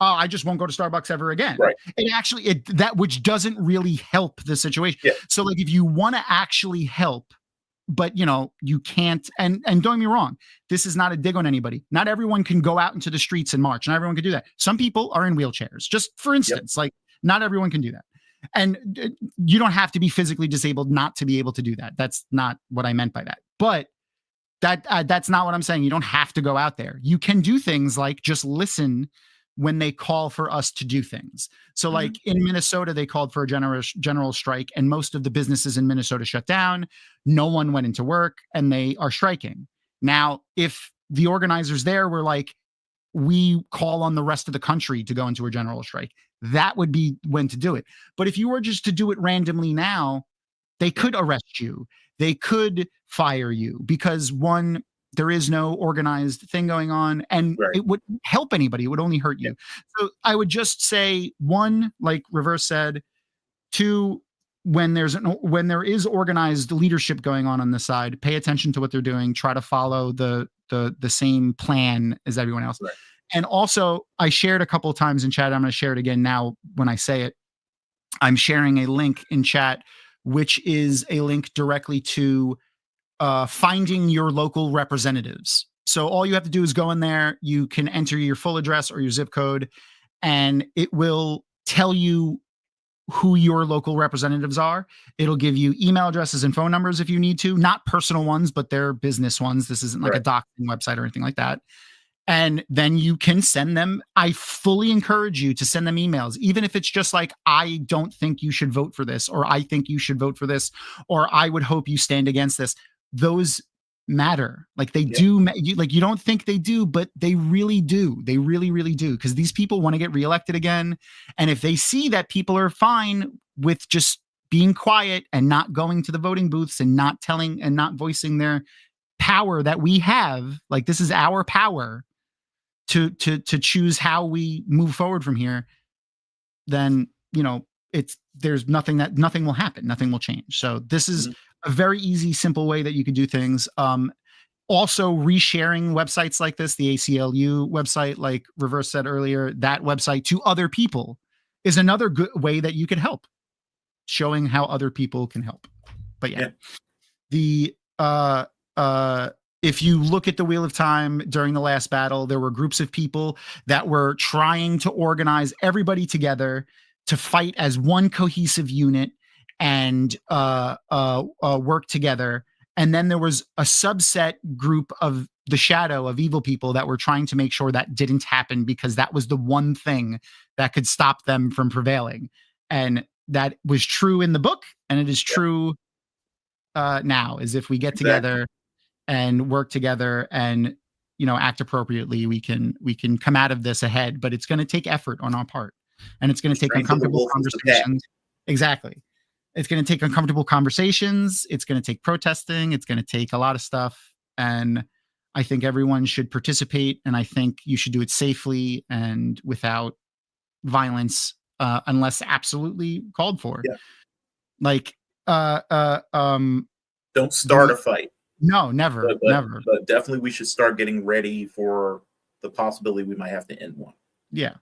B: I just won't go to Starbucks ever again.
C: Right.
B: It actually, which doesn't really help the situation.
C: Yeah.
B: So like if you want to actually help, but you can't, and don't get me wrong, this is not a dig on anybody. Not everyone can go out into the streets and march. Not everyone can do that. Some people are in wheelchairs, just for instance, like not everyone can do that. And you don't have to be physically disabled not to be able to do that. That's not what I meant by that. But that's not what I'm saying. You don't have to go out there. You can do things like just listen when they call for us to do things. So like in Minnesota, they called for a general strike, and most of the businesses in Minnesota shut down. No one went into work, and they are striking. Now, if the organizers there were like, we call on the rest of the country to go into a general strike, that would be when to do it. But if you were just to do it randomly now, they could arrest you. They could fire you because there is no organized thing going on, and it wouldn't help anybody. It would only hurt you. So I would just say, one, like Reverse said, two, when there is organized leadership going on the side, pay attention to what they're doing. Try to follow the same plan as everyone else. Right. And also, I shared a couple of times in chat. I'm going to share it again now when I say it. I'm sharing a link in chat, which is a link directly to finding your local representatives. So all you have to do is go in there. You can enter your full address or your zip code, and it will tell you who your local representatives are. It'll give you email addresses and phone numbers if you need to, not personal ones, but they're business ones. This isn't like a doxing website or anything like that. And then you can send them. I fully encourage you to send them emails, even if it's just like, I don't think you should vote for this, or I think you should vote for this, or I would hope you stand against this. Those matter. Like they do. Like you don't think they do, but they really do. They really, really do. Because these people want to get reelected again. And if they see that people are fine with just being quiet and not going to the voting booths and not telling and not voicing their power that we have, like this is our power to choose how we move forward from here, then there's nothing will happen, nothing will change. So this is a very easy, simple way that you could do things. Also, resharing websites like this, the ACLU website, like Reverse said earlier, that website to other people is another good way that you can help, showing how other people can help. But if you look at the Wheel of Time during the last battle, there were groups of people that were trying to organize everybody together to fight as one cohesive unit and work together. And then there was a subset group of the shadow of evil people that were trying to make sure that didn't happen, because that was the one thing that could stop them from prevailing. And that was true in the book, and it is true now, is if we get together and work together and act appropriately, we can come out of this ahead. But it's going to take effort on our part, and it's going to take uncomfortable conversations. Exactly. It's going to take uncomfortable conversations. It's going to take protesting. It's going to take a lot of stuff. And I think everyone should participate. And I think you should do it safely and without violence, unless absolutely called for.
C: Yeah.
B: Like,
C: don't start a fight.
B: No, never, never.
C: But definitely we should start getting ready for the possibility we might have to end one.
B: Yeah.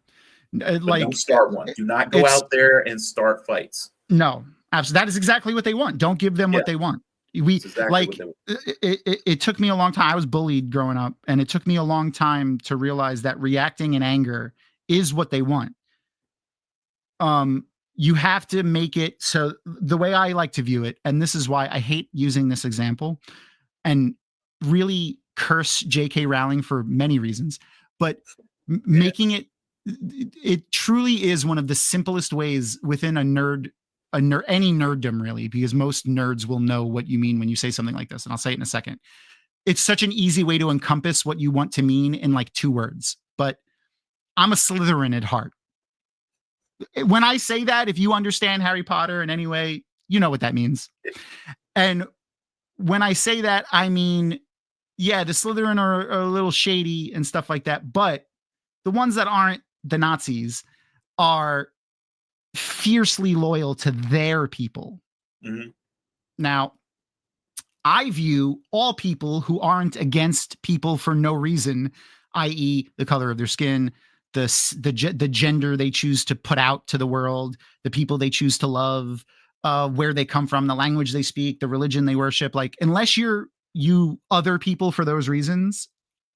C: Like, don't start one. Do not go out there and start fights.
B: No, absolutely. That is exactly what they want. Don't give them what they want. It took me a long time. I was bullied growing up, and it took me a long time to realize that reacting in anger is what they want. You have to make it so. The way I like to view it, and this is why I hate using this example and really curse J.K. Rowling for many reasons, but making it truly is one of the simplest ways within any nerddom, really, because most nerds will know what you mean when you say something like this. And I'll say it in a second. It's such an easy way to encompass what you want to mean in like 2 words, but I'm a Slytherin at heart. When I say that, if you understand Harry Potter in any way, you know what that means. And when I say that, I mean, yeah, the Slytherin are a little shady and stuff like that, but the ones that aren't the Nazis are fiercely loyal to their people.
C: Mm-hmm.
B: Now, I view all people who aren't against people for no reason, i.e. the color of their skin, the gender they choose to put out to the world, the people they choose to love, where they come from, the language they speak, the religion they worship. Like, unless you're other people for those reasons,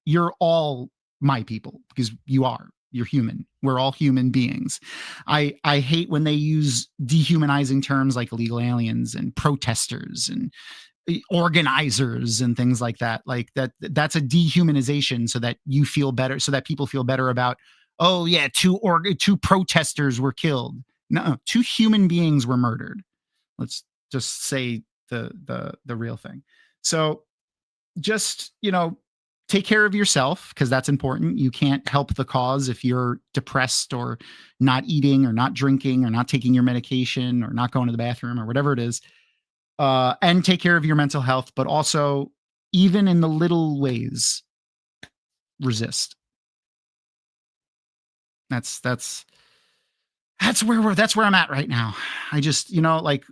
B: you're all my people, because you're human. We're all human beings. I hate when they use dehumanizing terms like illegal aliens and protesters and organizers and things like that. Like that's a dehumanization so that you feel better, so that people feel better about, oh yeah, 2 protesters were killed. No, 2 human beings were murdered. Let's just say the real thing. So just, take care of yourself, because that's important. You can't help the cause if you're depressed or not eating or not drinking or not taking your medication or not going to the bathroom or whatever it is. And take care of your mental health, but also, even in the little ways, resist. That's where I'm at right now. I just,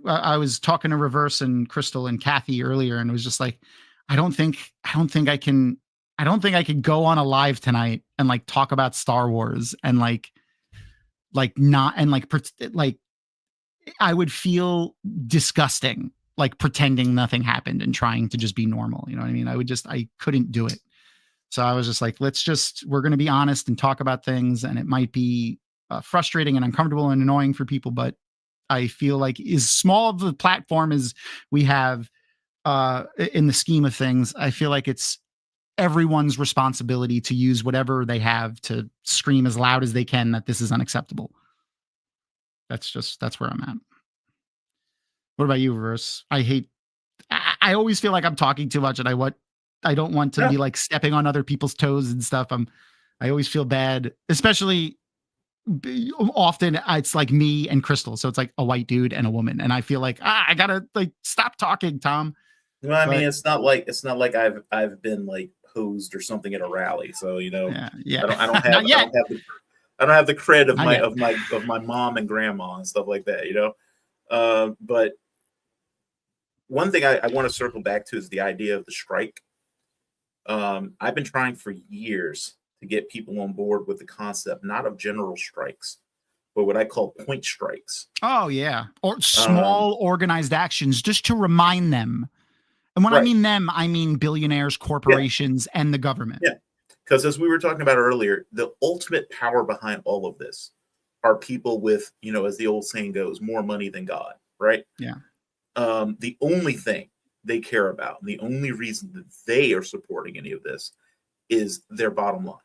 B: I was talking to Reverse and Crystal and Kathy earlier, and it was just like, I don't think I can go on a live tonight and like talk about Star Wars and I would feel disgusting, like pretending nothing happened and trying to just be normal. You know what I mean? I couldn't do it. So I was just like, we're going to be honest and talk about things. And it might be frustrating and uncomfortable and annoying for people, but I feel like as small of a platform as we have in the scheme of things, I feel like it's everyone's responsibility to use whatever they have to scream as loud as they can that this is unacceptable. That's where I'm at. What about you, Reverse? I always feel like I'm talking too much, and I don't want to be like stepping on other people's toes and stuff. I always feel bad, especially often it's like me and Crystal. So it's like a white dude and a woman. And I feel like, I gotta like stop talking, Tom.
C: Well, I mean, it's not like I've been like hosed or something at a rally. So,
B: yeah.
C: I don't have the cred of my mom and grandma and stuff like that, but one thing I want to circle back to is the idea of the strike. I've been trying for years to get people on board with the concept, not of general strikes, but what I call point strikes.
B: Oh, yeah. Or small organized actions, just to remind them. And when I mean them, I mean billionaires, corporations, and the government.
C: Yeah. Because as we were talking about earlier, the ultimate power behind all of this are people with, as the old saying goes, more money than God, right?
B: Yeah.
C: The only thing they care about, the only reason that they are supporting any of this is their bottom line.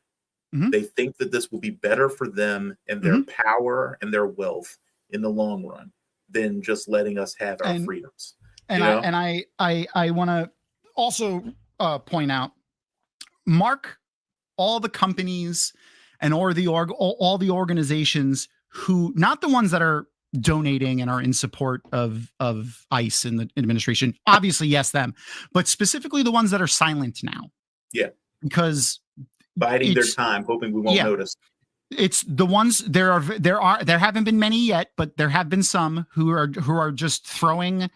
C: Mm-hmm. They think that this will be better for them and their power and their wealth in the long run than just letting us have our freedoms.
B: And I want to also point out, Mark all the companies and all the organizations who, not the ones that are donating and are in support of ICE and the administration. Obviously, yes, them, but specifically the ones that are silent now.
C: Yeah.
B: Because
C: biding their time, hoping we won't notice.
B: It's the ones there haven't been many yet, but there have been some who are just throwing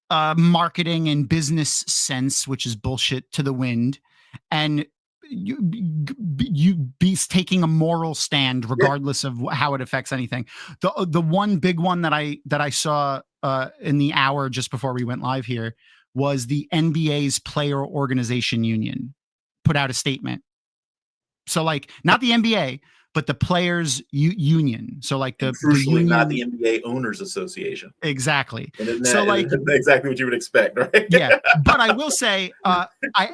B: marketing and business sense, which is bullshit, to the wind, and you be taking a moral stand regardless of how it affects anything. The one big one that I saw in the hour just before we went live here was the NBA's player organization union put out a statement. So like not the NBA, but the players union. So like the union,
C: not the NBA owners association.
B: Exactly.
C: So like exactly what you would expect, right?
B: Yeah. But I will say,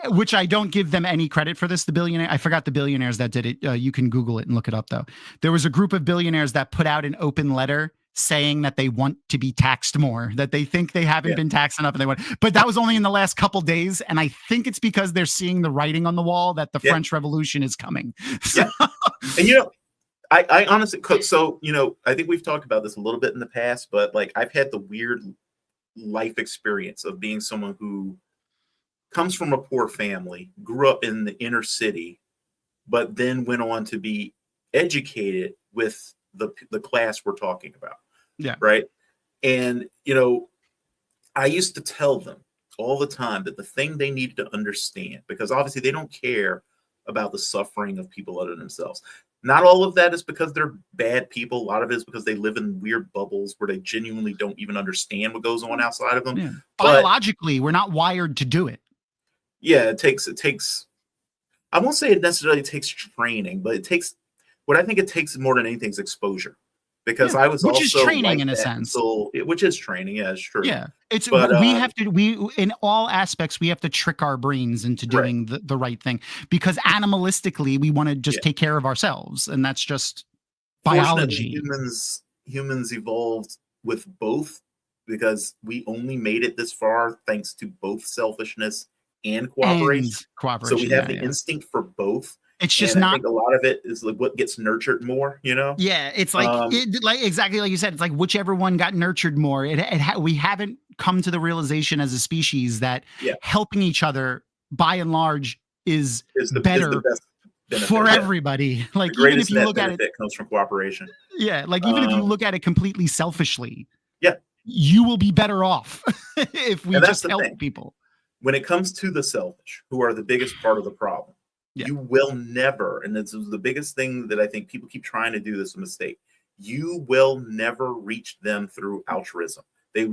B: which I don't give them any credit for this. The billionaire, I forgot the billionaires that did it. You can Google it and look it up though. There was a group of billionaires that put out an open letter saying that they want to be taxed more, that they think they haven't been taxed enough, and they want. But that was only in the last couple days, and I think it's because they're seeing the writing on the wall that the French Revolution is coming. So,
C: and you know, I honestly, so you know, I think we've talked about this a little bit in the past, but like I've had the weird life experience of being someone who comes from a poor family, grew up in the inner city, but then went on to be educated with the class we're talking about.
B: Yeah.
C: Right. And, you know, I used to tell them all the time that the thing they needed to understand, because obviously they don't care about the suffering of people other than themselves. Not all of that is because they're bad people. A lot of it is because they live in weird bubbles where they genuinely don't even understand what goes on outside of them.
B: Yeah. Biologically, we're not wired to do it.
C: Yeah, it takes, I won't say it necessarily takes training, but it takes, what I think it takes more than anything is exposure. Because I was
B: which
C: also
B: is training in a sense.
C: Which is training, yeah, it's true.
B: Yeah, in all aspects we have to trick our brains into doing the right thing, because animalistically we want to just take care of ourselves, and that's just biology.
C: Humans evolved with both, because we only made it this far thanks to both selfishness and cooperation. So we have the instinct for both.
B: It's just
C: I
B: not.
C: think a lot of it is like what gets nurtured more, you know.
B: Yeah, it's like like exactly like you said. It's like whichever one got nurtured more. We haven't come to the realization as a species that helping each other, by and large, is the best benefit, for everybody. Like even if you look at it,
C: comes from cooperation.
B: Yeah, like even if you look at it completely selfishly,
C: yeah,
B: you will be better off if we just help people.
C: When it comes to the selfish, who are the biggest part of the problem. You will never, and this is the biggest thing that I think people keep trying to do, this a mistake. You will never reach them through altruism. They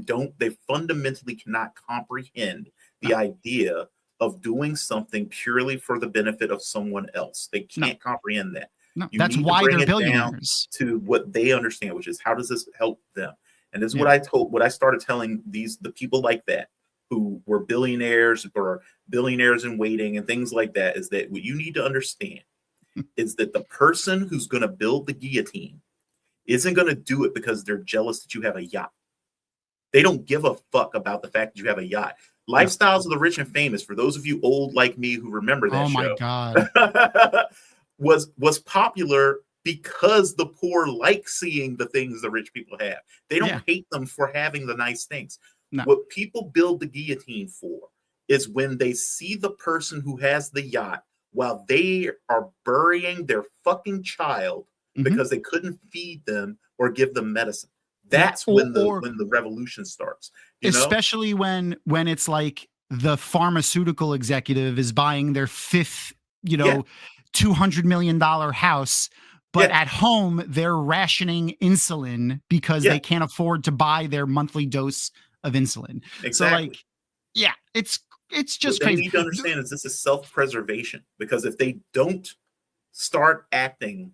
C: fundamentally cannot comprehend the idea of doing something purely for the benefit of someone else. They can't comprehend that.
B: No, that's why they're billionaires.
C: To what they understand, which is how does this help them? And this is what I started telling the people like that, who were billionaires or billionaires in waiting and things like that, is that what you need to understand is that the person who's going to build the guillotine isn't going to do it because they're jealous that you have a yacht. They don't give a fuck about the fact that you have a yacht. Lifestyles of the Rich and Famous, for those of you old like me who remember that show.
B: Oh my God.
C: was popular because the poor like seeing the things the rich people have. They don't hate them for having the nice things. No. What people build the guillotine for is when they see the person who has the yacht while they are burying their fucking child because they couldn't feed them or give them medicine. That's when the revolution starts.
B: Especially when it's like the pharmaceutical executive is buying their fifth, $200 million house. But at home, they're rationing insulin because they can't afford to buy their monthly dose of insulin.
C: Exactly.
B: So like, it's just
C: what
B: crazy.
C: What you need to understand is this is self-preservation, because if they don't start acting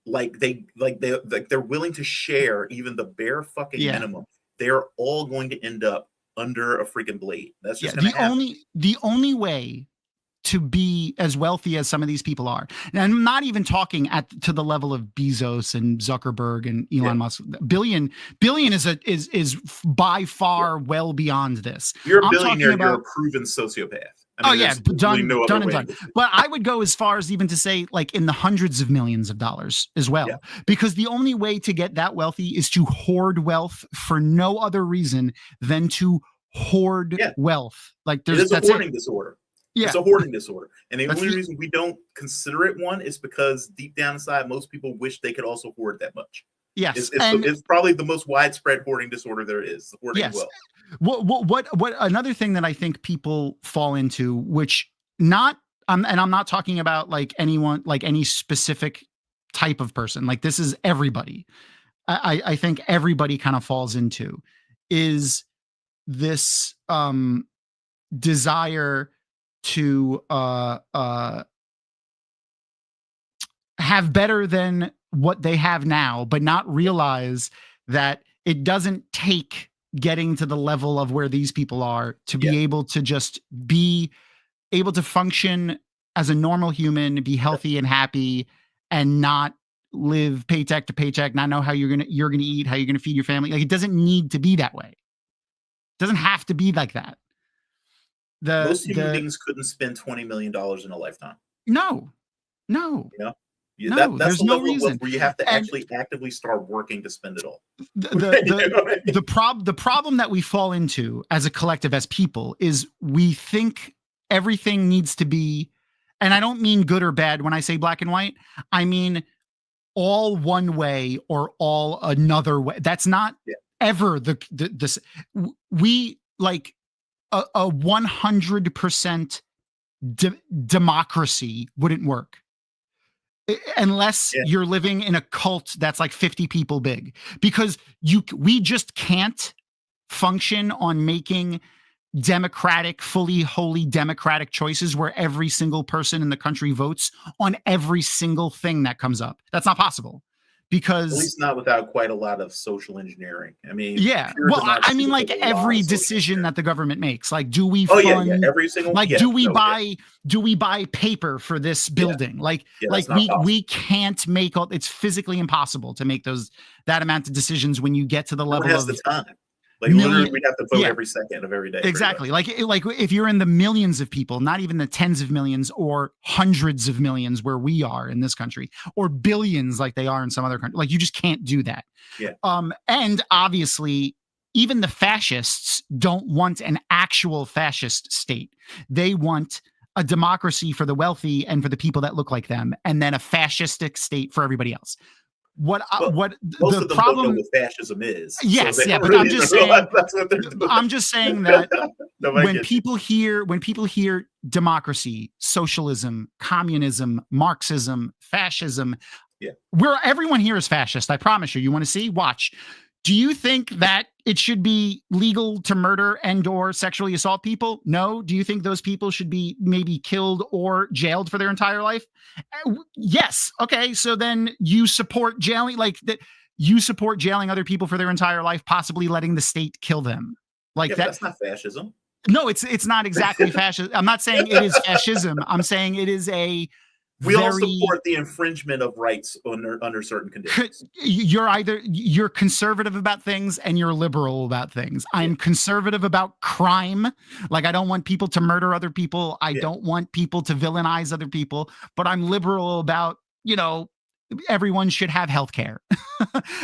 C: like they're willing to share even the bare fucking minimum, they're all going to end up under a freaking blade. That's just
B: the only way to be as wealthy as some of these people are. And I'm not even talking to the level of Bezos and Zuckerberg and Elon Musk. Billion is by far well beyond this.
C: You're a billionaire, you're a proven sociopath.
B: I mean, done and done. But I would go as far as even to say like in the hundreds of millions of dollars as well, because the only way to get that wealthy is to hoard wealth for no other reason than to hoard wealth. Like
C: it's a hoarding disorder.
B: Yeah.
C: It's a hoarding disorder. And the only reason we don't consider it one is because deep down inside, most people wish they could also hoard that much.
B: Yes.
C: It's probably the most widespread hoarding disorder there is, hoarding wealth.
B: What another thing that I think people fall into, which and I'm not talking about like anyone, like any specific type of person, like this is everybody. I think everybody kind of falls into is this desire to have better than what they have now, but not realize that it doesn't take getting to the level of where these people are to be able to just be able to function as a normal human, be healthy and happy, and not live paycheck to paycheck, not know how you're gonna eat, how you're gonna feed your family. Like, it doesn't need to be that way. It doesn't have to be like that.
C: Most human beings couldn't spend $20 million in a lifetime.
B: No.
C: You know? That's
B: there's
C: the
B: no
C: level
B: reason
C: where you have to actually actively start working to spend it all.
B: The problem that we fall into as a collective, as people, is we think everything needs to be, and I don't mean good or bad when I say black and white. I mean all one way or all another way. That's not ever this. We like a 100% democracy wouldn't work. Unless you're living in a cult that's like 50 people big, because we just can't function on making democratic, wholly democratic choices where every single person in the country votes on every single thing that comes up. That's not possible. Because
C: at least not without quite a lot of social engineering. I mean,
B: I mean, like every decision that the government makes, like, do we fund
C: every single,
B: like, do we buy paper for this building? Like we can't make it's physically impossible to make that amount of decisions when you get to the level of
C: the time. Like literally, we'd have to vote every second of every day.
B: Exactly. Like if you're in the millions of people, not even the tens of millions or hundreds of millions where we are in this country, or billions like they are in some other country, like you just can't do that.
C: Yeah.
B: And obviously, even the fascists don't want an actual fascist state. They want a democracy for the wealthy and for the people that look like them, and then a fascistic state for everybody else. What
C: most
B: the problem
C: with fascism is?
B: Yes,
C: so
B: but I'm just saying. That's what they're doing. I'm just saying that when people hear democracy, socialism, communism, Marxism, fascism, everyone here is fascist. I promise you. You want to see? Watch. Do you think that it should be legal to murder and or sexually assault people? No. Do you think those people should be maybe killed or jailed for their entire life? Yes. Okay. So then you support jailing, you support jailing other people for their entire life, possibly letting the state kill them.
C: That's not fascism.
B: No, it's not exactly fascism. I'm not saying it is fascism. I'm saying it is
C: we all support the infringement of rights under certain conditions.
B: You're conservative about things and you're liberal about things. I'm conservative about crime. Like, I don't want people to murder other people. I don't want people to villainize other people, but I'm liberal about, everyone should have healthcare.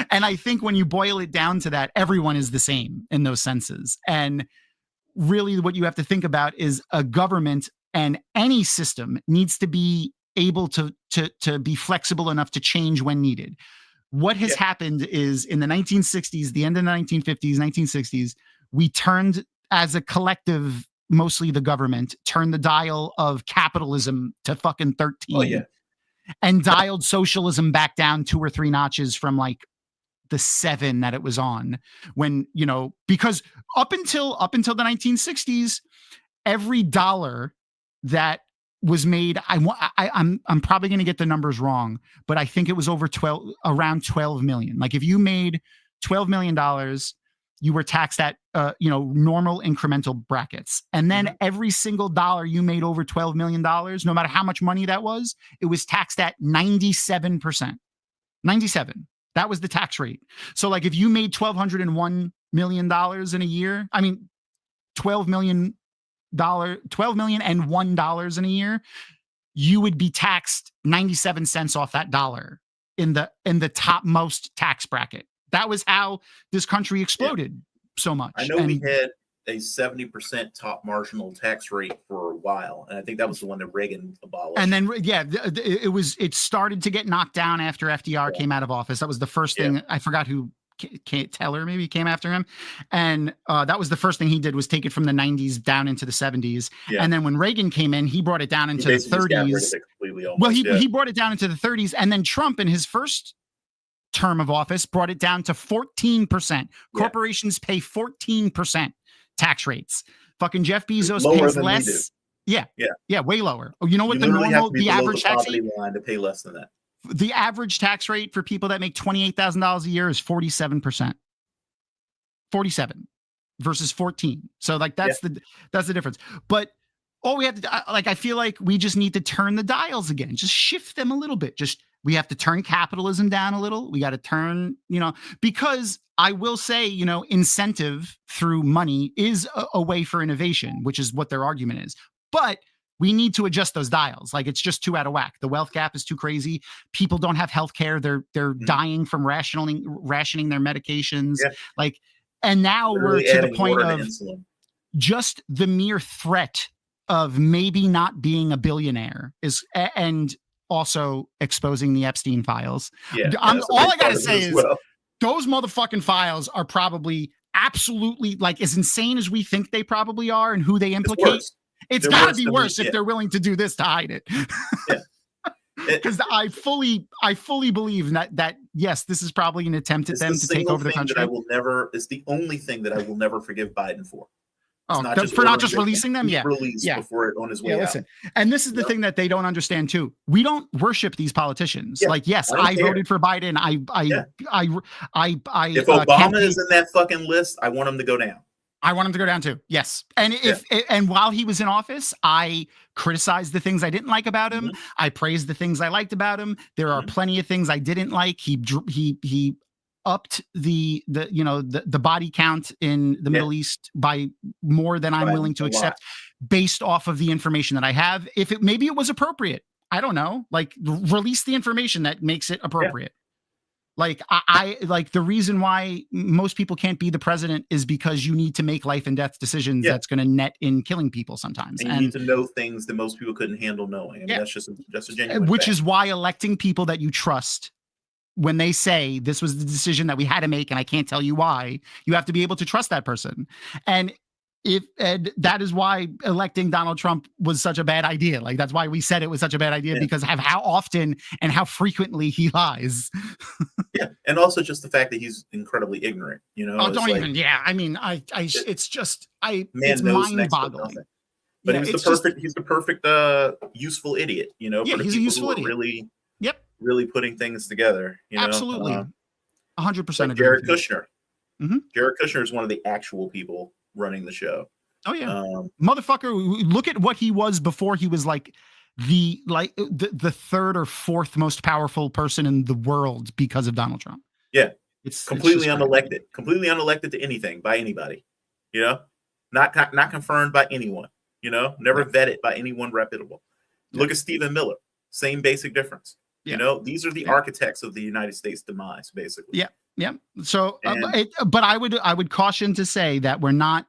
B: And I think when you boil it down to that, everyone is the same in those senses. And really what you have to think about is a government, and any system needs to be able to be flexible enough to change when needed. What has happened is in the 1960s, the end of the 1950s, 1960s, we turned as a collective, mostly the government, turned the dial of capitalism to fucking 13 and dialed socialism back down 2 or 3 notches from like the 7 that it was on when, because up until the 1960s, every dollar that was made, I'm probably going to get the numbers wrong, but I think it was around 12 million. Like if you made $12 million you were taxed at, normal incremental brackets. And then every single dollar you made over $12 million, no matter how much money that was, it was taxed at 97%. 97. That was the tax rate. So like if you made $1,201 million in a year, I mean, $12 million and $1 in a year, you would be taxed 97 cents off that dollar in the topmost tax bracket. That was how this country exploded so much.
C: I know we had a 70% top marginal tax rate for a while, and I think that was the one that Reagan abolished.
B: And then it started to get knocked down after FDR came out of office. That was the first thing. I forgot who, Teller maybe came after him, and that was the first thing he did, was take it from the 90s down into the 70s. And then when Reagan came in, he brought it down into the 30s. He brought it down into the 30s, and then Trump in his first term of office brought it down to 14%. Corporations pay 14% tax rates. Fucking Jeff Bezos pays less. Yeah, way lower. Oh, you know what the average tax rate
C: line to pay less than that.
B: The average tax rate for people that make $28,000 a year is 47%. 47 versus 14. So like that's the difference. But all we have to, I feel like we just need to turn the dials again, just shift them a little bit. We have to turn capitalism down a little. We got to turn, because I will say, incentive through money is a way for innovation, which is what their argument is. But we need to adjust those dials. Like, it's just too out of whack. The wealth gap is too crazy. People don't have health care. They're dying from rationing their medications. And now we're to the point of just the mere threat of maybe not being a billionaire and also exposing the Epstein files. All I gotta say is those motherfucking files are probably absolutely as insane as we think they probably are, and who they implicate. It's got to be worse if they're willing to do this to hide it. Because I fully believe that yes, this is probably an attempt at them to take over the country.
C: It's the only thing that I will never forgive Biden for.
B: Not just releasing them.
C: Before it on his way out.
B: Listen, and this is the thing that they don't understand too. We don't worship these politicians. Yes, I voted for Biden.
C: If Obama is in that fucking list, I want him to go down.
B: I want him to go down too. Yes. And and while he was in office, I criticized the things I didn't like about him. I praised the things I liked about him. There are plenty of things I didn't like. He upped the body count in the Middle East by more than I'm willing to accept based off of the information that I have. Maybe it was appropriate. I don't know. Release the information that makes it appropriate. I the reason why most people can't be the president is because you need to make life and death decisions that's going to net in killing people sometimes.
C: And you need to know things that most people couldn't handle knowing. And that's just a genuine
B: which
C: fact.
B: Is why electing people that you trust, when they say this was the decision that we had to make and I can't tell you why, you have to be able to trust that person. And that is why electing Donald Trump was such a bad idea. That's why we said it was such a bad idea, because of how often and how frequently he lies.
C: And also just the fact that he's incredibly ignorant.
B: It's mind-boggling.
C: But he's the perfect useful idiot.
B: He's a useful idiot.
C: Really putting things together.
B: Absolutely, 100%.
C: Jared Kushner. Jared Kushner is one of the actual people running the show.
B: Motherfucker, look at what he was before he was the third or fourth most powerful person in the world because of Donald Trump.
C: It's completely unelected, completely unelected to anything by anybody, not confirmed by anyone, never vetted by anyone reputable. Look at Stephen Miller, same basic difference. These are the architects of the United States demise, basically.
B: So, but I would caution to say that we're not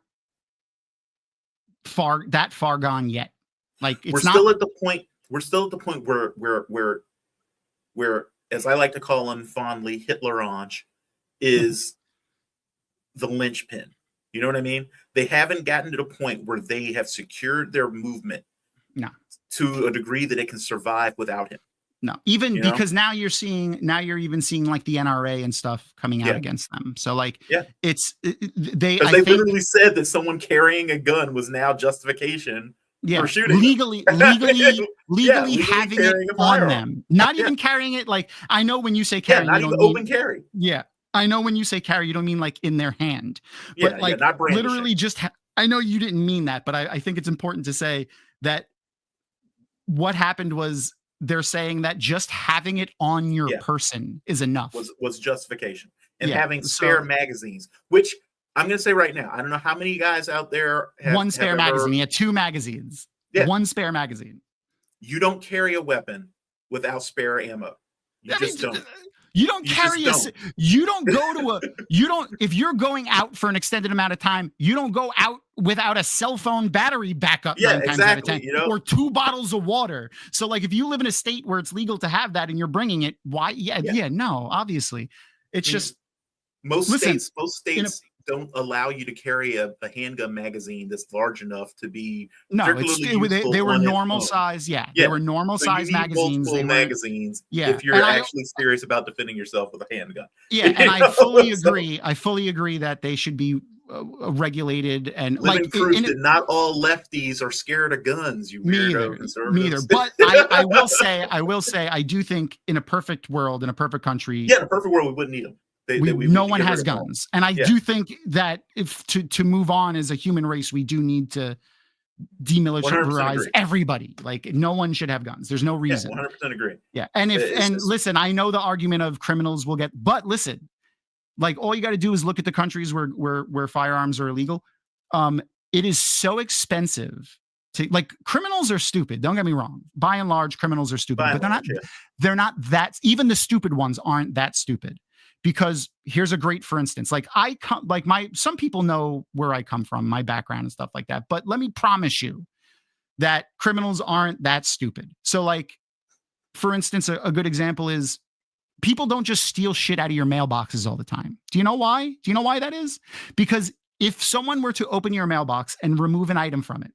B: far gone yet. We're still at the point where, as I like to call him fondly, Hitlerange is the linchpin. You know what I mean? They haven't gotten to the point where they have secured their movement to a degree that it can survive without him. No, because now you're even seeing the NRA and stuff coming out against them. So they
C: literally said that someone carrying a gun was now justification for shooting.
B: Legally having it on them, not even carrying it. I know when you say carrying,
C: not even open carry.
B: I know when you say carry, you don't mean like in their hand, but like
C: not brandishing.
B: literally just. I know you didn't mean that, but I think it's important to say that what happened was they're saying that just having it on your person is enough.
C: Was justification, and having spare magazines, which I'm going to say right now, I don't know how many guys out there have
B: one spare magazine. He had 2 magazines. Yeah. 1 spare magazine.
C: You don't carry a weapon without spare ammo. You just don't.
B: You don't carry you don't go to if you're going out for an extended amount of time, you don't go out without a cell phone battery backup 9 times out of 10, or 2 bottles of water. So like if you live in a state where it's legal to have that and you're bringing it, why? No, obviously. It's just
C: most states don't allow you to carry a handgun magazine that's large enough to be
B: they were normal size. They were normal size magazines. They were
C: magazines. If you're actually serious about defending yourself with a handgun.
B: And I fully agree. I fully agree that they should be regulated and
C: living proof that not all lefties are scared of guns. You weirdo conservatives.
B: But I will say I do think in a perfect world, in a perfect country,
C: in a perfect world, we wouldn't need them.
B: No one has guns. And I do think that if to move on as a human race, we do need to demilitarize everybody. Like no one should have guns. There's no reason.
C: 100% agree.
B: Yeah. And listen, I know the argument of criminals will get, but listen, like all you got to do is look at the countries where firearms are illegal. It is so expensive to, like, criminals are stupid. Don't get me wrong. By and large, criminals are stupid, but they're not that, even the stupid ones aren't that stupid. Because here's a great, for instance, like some people know where I come from, my background and stuff like that. But let me promise you that criminals aren't that stupid. So like, for instance, a good example is people don't just steal shit out of your mailboxes all the time. Do you know why? Do you know why that is? Because if someone were to open your mailbox and remove an item from it,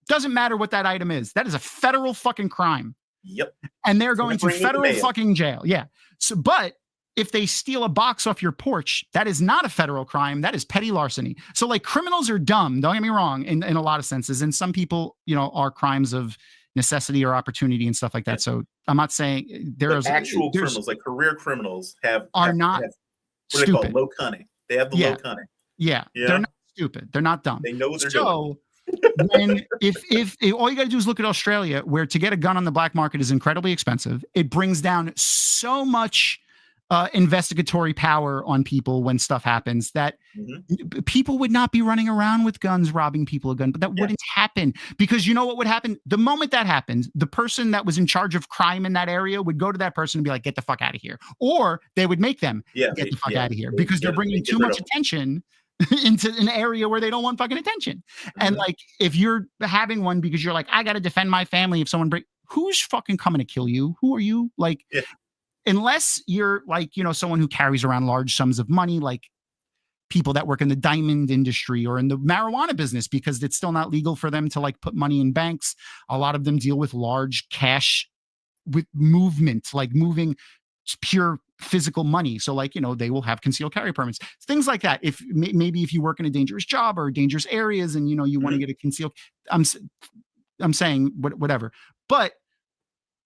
B: doesn't matter what that item is. That is a federal fucking crime.
C: Yep.
B: And they're going to federal fucking jail. Yeah. So, but if they steal a box off your porch, that is not a federal crime. That is petty larceny. So like criminals are dumb. Don't get me wrong in a lot of senses. And some people, are crimes of necessity or opportunity and stuff like that. So I'm not saying there's
C: actual criminals, like career criminals
B: are not
C: what do they call it? Low cunning. They have the low cunning.
B: Yeah. They're not stupid. They're not dumb.
C: They know what they're doing.
B: If all you got to do is look at Australia, where to get a gun on the black market is incredibly expensive, it brings down so much investigatory power on people when stuff happens that people would not be running around with guns, robbing people of guns, but that wouldn't happen because you know what would happen? The moment that happened, the person that was in charge of crime in that area would go to that person and be like, get the fuck out of here. Or they would make them get the fuck out of here because they're bringing too much attention into an area where they don't want fucking attention. And like, if you're having one because you're like, I got to defend my family. If someone who's fucking coming to kill you? Who are you? Like, unless you're like, someone who carries around large sums of money, like people that work in the diamond industry or in the marijuana business, because it's still not legal for them to like put money in banks. A lot of them deal with large cash with movement, like moving pure physical money. So like, they will have concealed carry permits, things like that. If maybe if you work in a dangerous job or dangerous areas and, you want to get a concealed, I'm saying whatever. But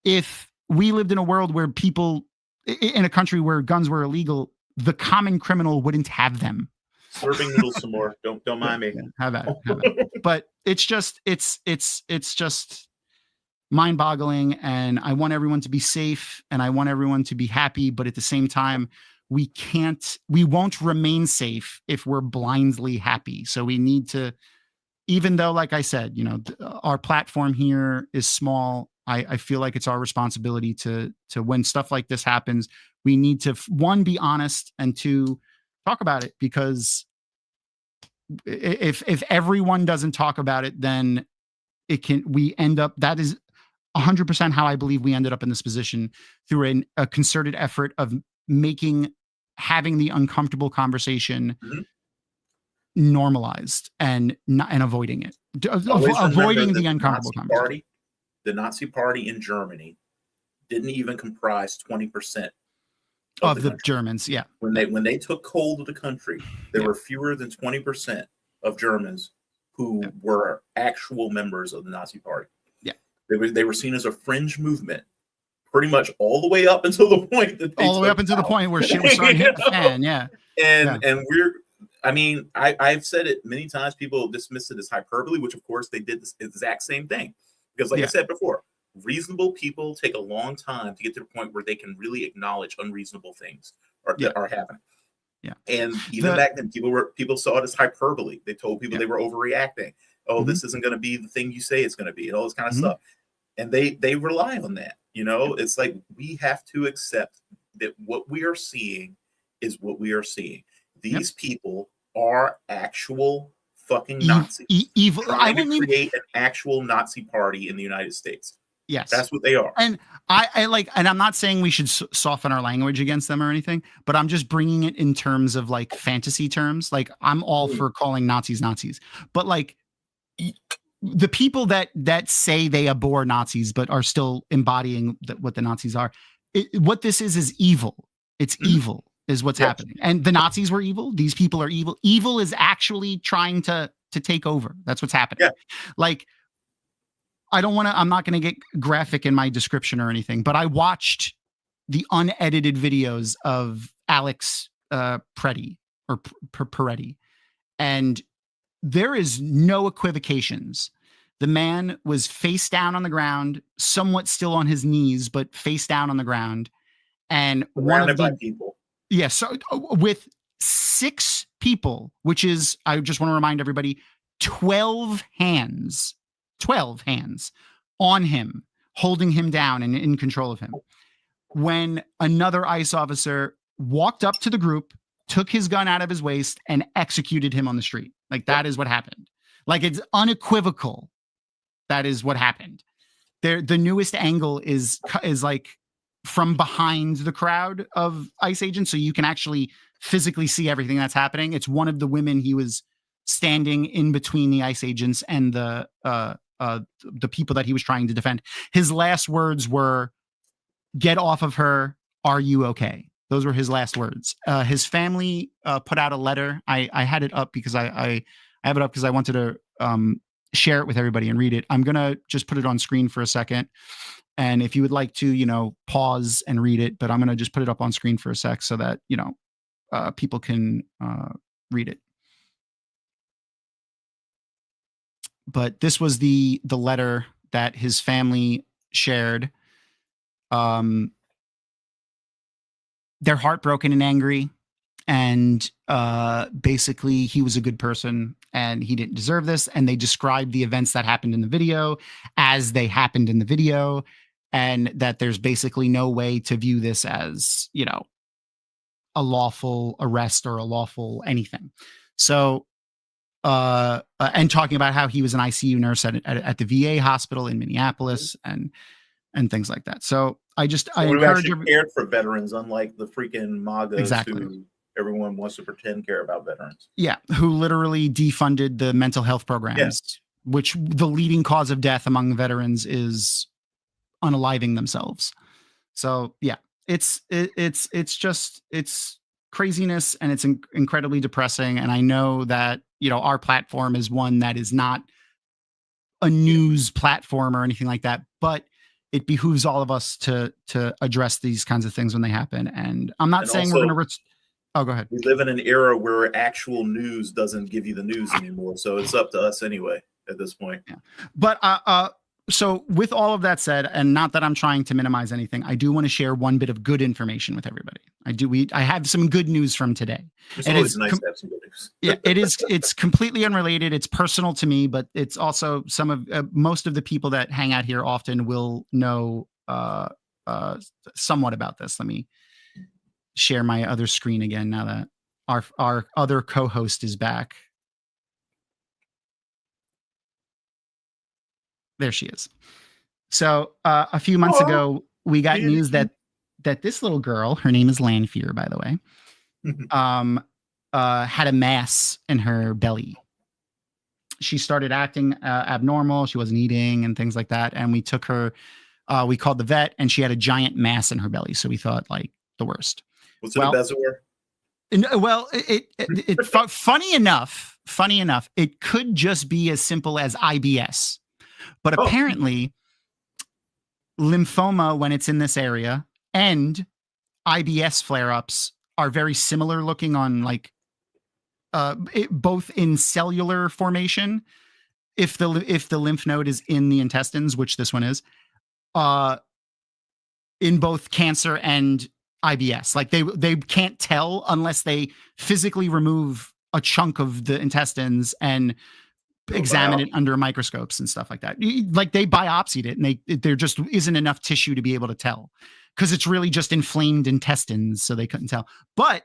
B: if we lived in a world where people in a country where guns were illegal, the common criminal wouldn't have them.
C: Serving noodles some more. Don't mind me.
B: Have at it. But it's just mind-boggling, and I want everyone to be safe and I want everyone to be happy, but at the same time, we won't remain safe if we're blindly happy. So we need to, even though, like I said, our platform here is small, I feel like it's our responsibility to when stuff like this happens, we need to, one, be honest, and two, talk about it, because if everyone doesn't talk about it, then we end up, that is 100% how I believe we ended up in this position, through a concerted effort of having the uncomfortable conversation normalized and avoiding it, avoiding the uncomfortable conversation.
C: The Nazi Party in Germany didn't even comprise 20%
B: of the Germans. Yeah.
C: When they took hold of the country, there were fewer than 20% of Germans who were actual members of the Nazi Party. Yeah. They were seen as a fringe movement pretty much all the way up until the point that they
B: all the way up until the point where shit was starting to hit the fan. Yeah.
C: And I mean, I've said it many times. People dismiss it as hyperbole, which of course they did this exact same thing. Because like I said before, reasonable people take a long time to get to the point where they can really acknowledge unreasonable things that are happening. Yeah. And even back then, people saw it as hyperbole. They told people they were overreacting. Oh, this isn't going to be the thing you say it's going to be, and all this kind of stuff. And they rely on that. You know, it's like we have to accept that what we are seeing is what we are seeing. These people are actual fucking Nazis.
B: Evil.
C: Trying to create an actual Nazi party in the United States.
B: Yes,
C: that's what they are.
B: And I like, and I'm not saying we should soften our language against them or anything, but I'm just bringing it in terms of like fantasy terms. Like I'm all for calling Nazis, but like the people that say they abhor Nazis but are still embodying what the Nazis are. What this is evil. It's evil is what's happening. And the Nazis were evil. These people are evil. Evil is actually trying to take over. That's what's happening. Yeah. Like, I'm not going to get graphic in my description or anything, but I watched the unedited videos of Alex Peretti, and there is no equivocations. The man was face down on the ground, somewhat still on his knees, but face down on the ground. And
C: surrounded by people.
B: Yes. So with 6 people, which is, I just want to remind everybody, 12 hands on him, holding him down and in control of him. When another ICE officer walked up to the group, took his gun out of his waist and executed him on the street. Like that is what happened. Like it's unequivocal. That is what happened. The newest angle is like from behind the crowd of ICE agents. So you can actually physically see everything that's happening. It's one of the women. He was standing in between the ICE agents and the people that he was trying to defend. His last words were, "Get off of her. Are you okay?" Those were his last words. His family put out a letter. I had it up because I have it up because I wanted to share it with everybody and read it. I'm going to just put it on screen for a second. And if you would like to, pause and read it, but I'm going to just put it up on screen for a sec so that, people can read it. But this was the letter that his family shared. They're heartbroken and angry. And basically, he was a good person and he didn't deserve this. And they described the events that happened in the video as they happened in the video. And that there's basically no way to view this as, a lawful arrest or a lawful anything. So, and talking about how he was an ICU nurse at the VA hospital in Minneapolis and things like that. So I encourage
C: you cared for veterans, unlike the freaking MAGAs
B: exactly.
C: Who everyone wants to pretend care about veterans.
B: Yeah, who literally defunded the mental health programs, which the leading cause of death among veterans is unaliving themselves. So yeah, it's craziness and it's incredibly depressing. And I know that, our platform is one that is not a news platform or anything like that, but it behooves all of us to address these kinds of things when they happen. And I'm not saying we're going to oh, go ahead.
C: We live in an era where actual news doesn't give you the news anymore. So it's up to us anyway at this point.
B: Yeah. But so with all of that said, and not that I'm trying to minimize anything, I do want to share one bit of good information with everybody. I have some good news from today.
C: It's always nice to have some good news.
B: Yeah, it's completely unrelated. It's personal to me, but it's also most of the people that hang out here often will know somewhat about this. Let me share my other screen again now that our other co-host is back. There she is. So a few months ago, we got news that this little girl, her name is Lanfear, by the way, had a mass in her belly. She started acting abnormal. She wasn't eating and things like that. And we took her, we called the vet, and she had a giant mass in her belly. So we thought like the worst.
C: Was it a bezoar?
B: Well, funny enough, it could just be as simple as IBS. But apparently, lymphoma, when it's in this area, and IBS flare-ups are very similar looking on like both in cellular formation. If the lymph node is in the intestines, which this one is, in both cancer and IBS, like they can't tell unless they physically remove a chunk of the intestines and examine it under microscopes and stuff like that. Like they biopsied it, and there just isn't enough tissue to be able to tell, because it's really just inflamed intestines, so they couldn't tell. But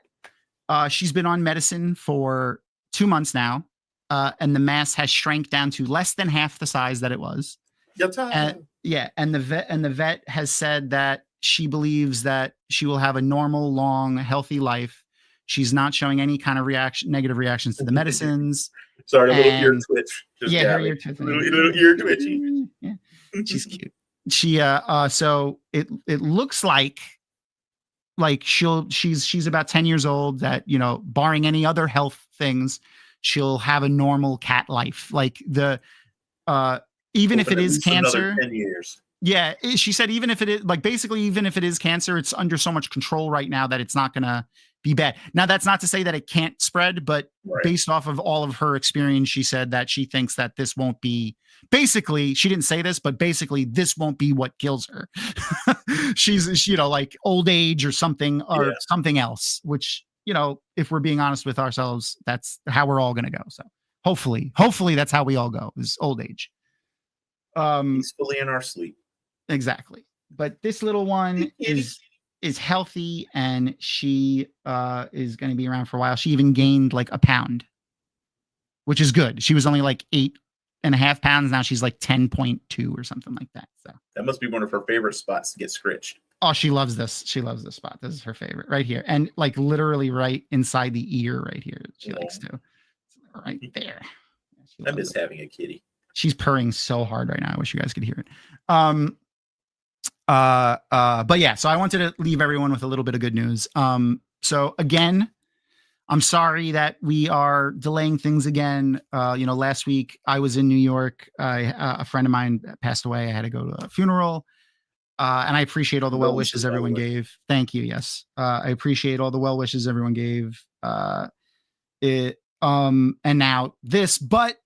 B: she's been on medicine for 2 months now, and the mass has shrank down to less than half the size that it was. And the vet has said that she believes that she will have a normal, long, healthy life. She's not showing any kind of negative reactions to the medicines.
C: Sorry, a little ear twitch.
B: Her ear twitch.
C: Little ear twitchy.
B: Yeah, she's cute. She so it looks like she's about 10 years old, that, you know, barring any other health things, she'll have a normal cat life. Like the even if it is cancer,
C: 10 years.
B: Yeah, she said even if it is, like, basically even if it is cancer, it's under so much control right now that it's not gonna be bad. Now, that's not to say that it can't spread, but based off of all of her experience, she said that she thinks that this won't be, basically, she didn't say this, but basically this won't be what kills her. She's, you know, like old age or something, or something else, which, you know, if we're being honest with ourselves, that's how we're all going to go. So hopefully that's how we all go, is old age.
C: Peacefully in our sleep.
B: Exactly. But this little one is healthy, and she is going to be around for a while. She even gained like a pound, which is good. She was only like 8.5 pounds. Now she's like 10.2 or something like that. So
C: that must be one of her favorite spots to get scritched.
B: Oh, she loves this. She loves this spot. This is her favorite right here. And like literally right inside the ear right here. She likes to. Right there.
C: I miss having a kitty.
B: She's purring so hard right now. I wish you guys could hear it. But yeah, so I wanted to leave everyone with a little bit of good news. So again, I'm sorry that we are delaying things again. Last week I was in New York. A friend of mine passed away. I had to go to a funeral. And I appreciate all the well wishes everyone gave. Thank you. Yes. I appreciate all the well wishes everyone gave. And now this, but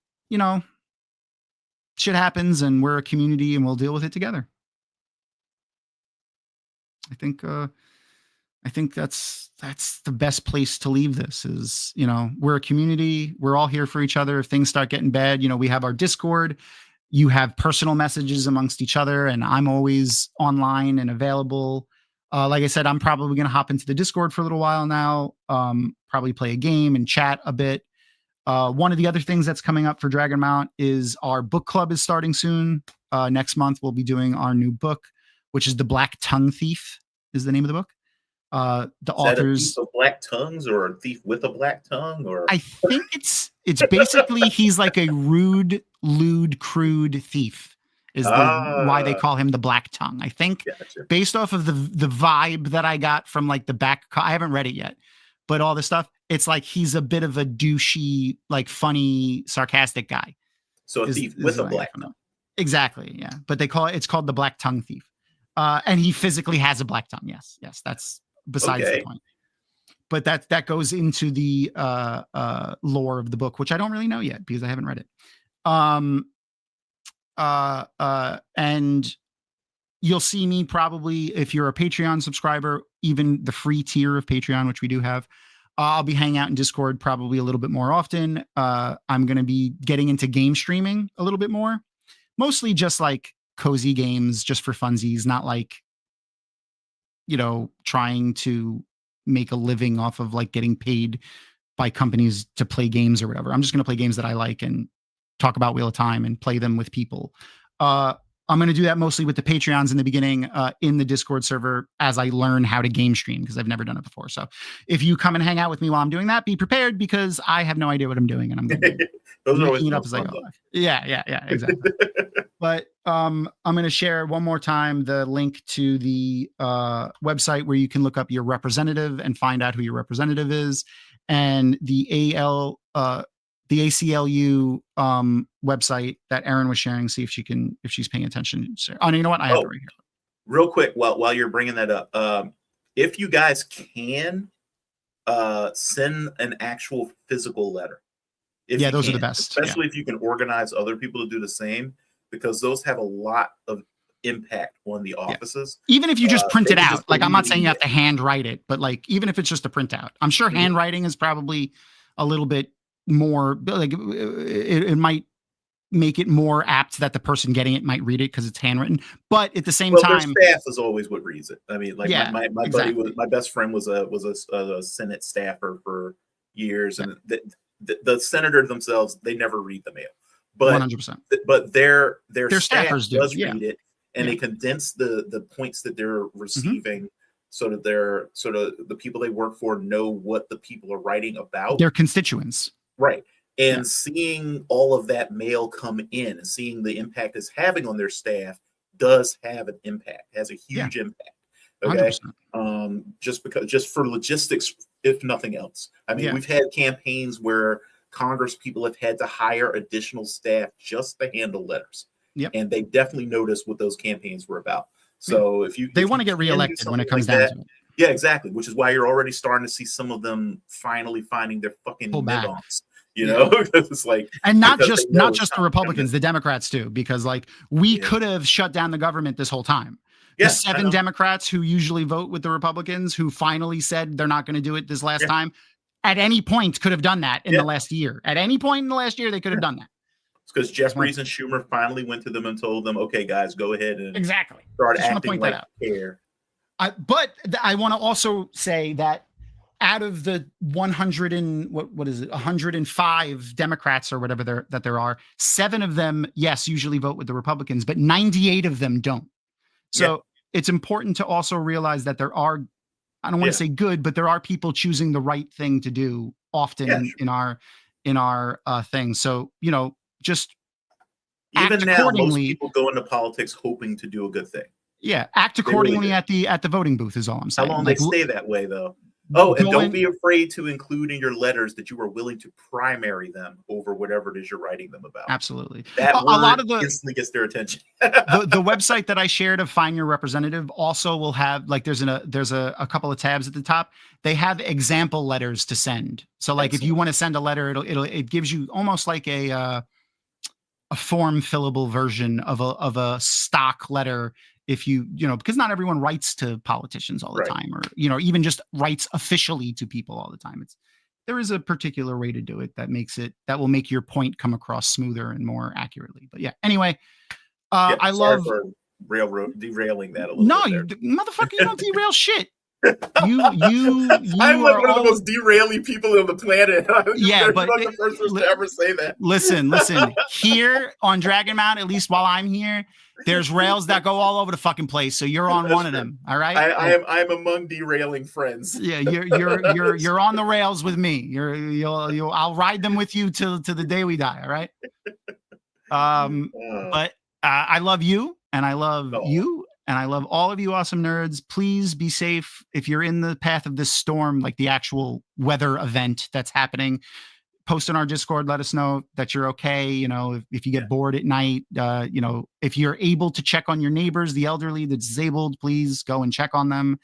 B: shit happens, and we're a community, and we'll deal with it together. I think that's the best place to leave this is, we're a community. We're all here for each other. If things start getting bad, we have our Discord. You have personal messages amongst each other, and I'm always online and available. Like I said, I'm probably going to hop into the Discord for a little while now, probably play a game and chat a bit. One of the other things that's coming up for Dragon Mount is our book club is starting soon. Next month, we'll be doing our new book, which is The Black Tongue Thief is the name of the book. The authors,
C: a thief of black tongues, or a thief with a black tongue, or
B: I think it's basically he's like a rude, lewd, crude thief is why they call him the Black Tongue. I think based off of the vibe that I got from like the back, I haven't read it yet, but all the stuff, it's like he's a bit of a douchey, like funny, sarcastic guy.
C: So a thief with a black tongue.
B: Exactly, yeah. But it's called the Black Tongue Thief. And he physically has a black tongue. Yes, that's besides the point. But that goes into the lore of the book, which I don't really know yet because I haven't read it. And you'll see me probably, if you're a Patreon subscriber, even the free tier of Patreon, which we do have, I'll be hanging out in Discord probably a little bit more often. I'm going to be getting into game streaming a little bit more, mostly just like cozy games just for funsies, not like, trying to make a living off of like getting paid by companies to play games or whatever. I'm just going to play games that I like and talk about Wheel of Time and play them with people. I'm going to do that mostly with the Patreons in the beginning, in the Discord server as I learn how to game stream, because I've never done it before. So if you come and hang out with me while I'm doing that, be prepared, because I have no idea what I'm doing, and I'm going to be making it up as I go. Yeah, exactly. But I'm going to share one more time the link to the website where you can look up your representative and find out who your representative is, and the ACLU website that Erin was sharing. See if she's paying attention. Oh, no, you know what? I have it right here.
C: real quick, while you're bringing that up, if you guys can send an actual physical letter,
B: those are the best,
C: especially if you can organize other people to do the same, because those have a lot of impact on the offices.
B: Even if you just print it out, like I'm not saying you have to handwrite it, but like even if it's just a printout, I'm sure handwriting is probably a little bit more like it might make it more apt that the person getting it might read it because it's handwritten. But at the same time,
C: their staff is always what reads it. I mean, like my buddy my best friend was a Senate staffer for years, and the senator themselves, they never read the mail. But
B: 100%.
C: But their
B: staffers
C: does read it, and they condense the points that they're receiving, so that the people they work for know what the people are writing about.
B: Their constituents.
C: Right. And seeing all of that mail come in and seeing the impact it's having on their staff does have an impact, has a huge impact. Okay. 100%. Just for logistics, if nothing else. I mean, we've had campaigns where Congress people have had to hire additional staff just to handle letters. Yep. And they definitely noticed what those campaigns were about. So if
B: they want to get reelected when it comes down to it.
C: Yeah, exactly. Which is why you're already starting to see some of them finally finding their fucking nibbles. You know, it's like,
B: and not just the Republicans, the Democrats too, because like we could have shut down the government this whole time. The 7 Democrats who usually vote with the Republicans, who finally said they're not going to do it this last time, at any point could have done that in the last year. At any point in the last year, they could have done that.
C: It's because Jeffries and Schumer finally went to them and told them, "Okay, guys, go ahead and start acting like care."
B: But I want to also say that out of the 100 and what is it, 105 Democrats or whatever there are, 7 of them, usually vote with the Republicans, but 98 of them don't. So it's important to also realize that there are, I don't want to say good, but there are people choosing the right thing to do often in our thing. So, you know, just
C: even now, most people go into politics hoping to do a good thing.
B: Yeah, act accordingly at the voting booth is all I'm saying.
C: How long they stay that way, though? Oh, and don't be afraid to include in your letters that you are willing to primary them over whatever it is you're writing them about.
B: Absolutely.
C: That a lot of instantly gets their attention.
B: the website that I shared of Find Your Representative also will have, like, there's a couple of tabs at the top. They have example letters to send. So like if you want to send a letter, it gives you almost like a form fillable version of a stock letter. If you know, because not everyone writes to politicians all the time, or, you know, even just writes officially to people all the time. There is a particular way to do it that will make your point come across smoother and more accurately. But anyway, I love
C: derailing that a little bit.
B: No, motherfucker, you don't derail shit. You
C: I'm like one of the most derailing people on the planet. But the first person to ever say that.
B: Listen. Here on Dragon Mount, at least while I'm here, there's rails that go all over the fucking place. So you're on one of them. All right.
C: I'm among derailing friends.
B: Yeah, you're on the rails with me. I'll ride them with you to the day we die. All right. But I love you, and I love you. And I love all of you awesome nerds. Please be safe. If you're in the path of this storm, like the actual weather event that's happening, post on our Discord. Let us know that you're okay. You know, if you get bored at night, you know, if you're able to check on your neighbors, the elderly, the disabled, please go and check on them.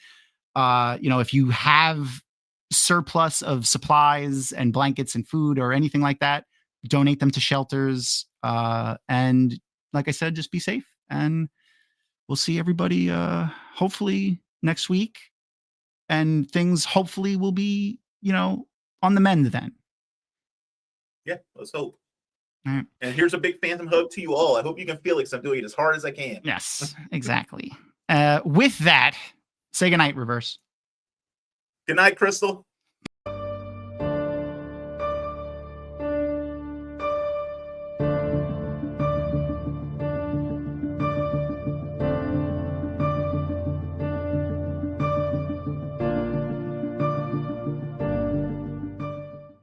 B: You know, if you have surplus of supplies and blankets and food or anything like that, donate them to shelters. And like I said, just be safe, and we'll see everybody hopefully next week, and things hopefully will be, you know, on the mend then.
C: Yeah, let's hope.
B: All right.
C: And here's a big phantom hug to you all. I hope you can feel it, because I'm doing it as hard as I can.
B: Yes, exactly. With that, say goodnight, Reverse.
C: Good night, Crystal.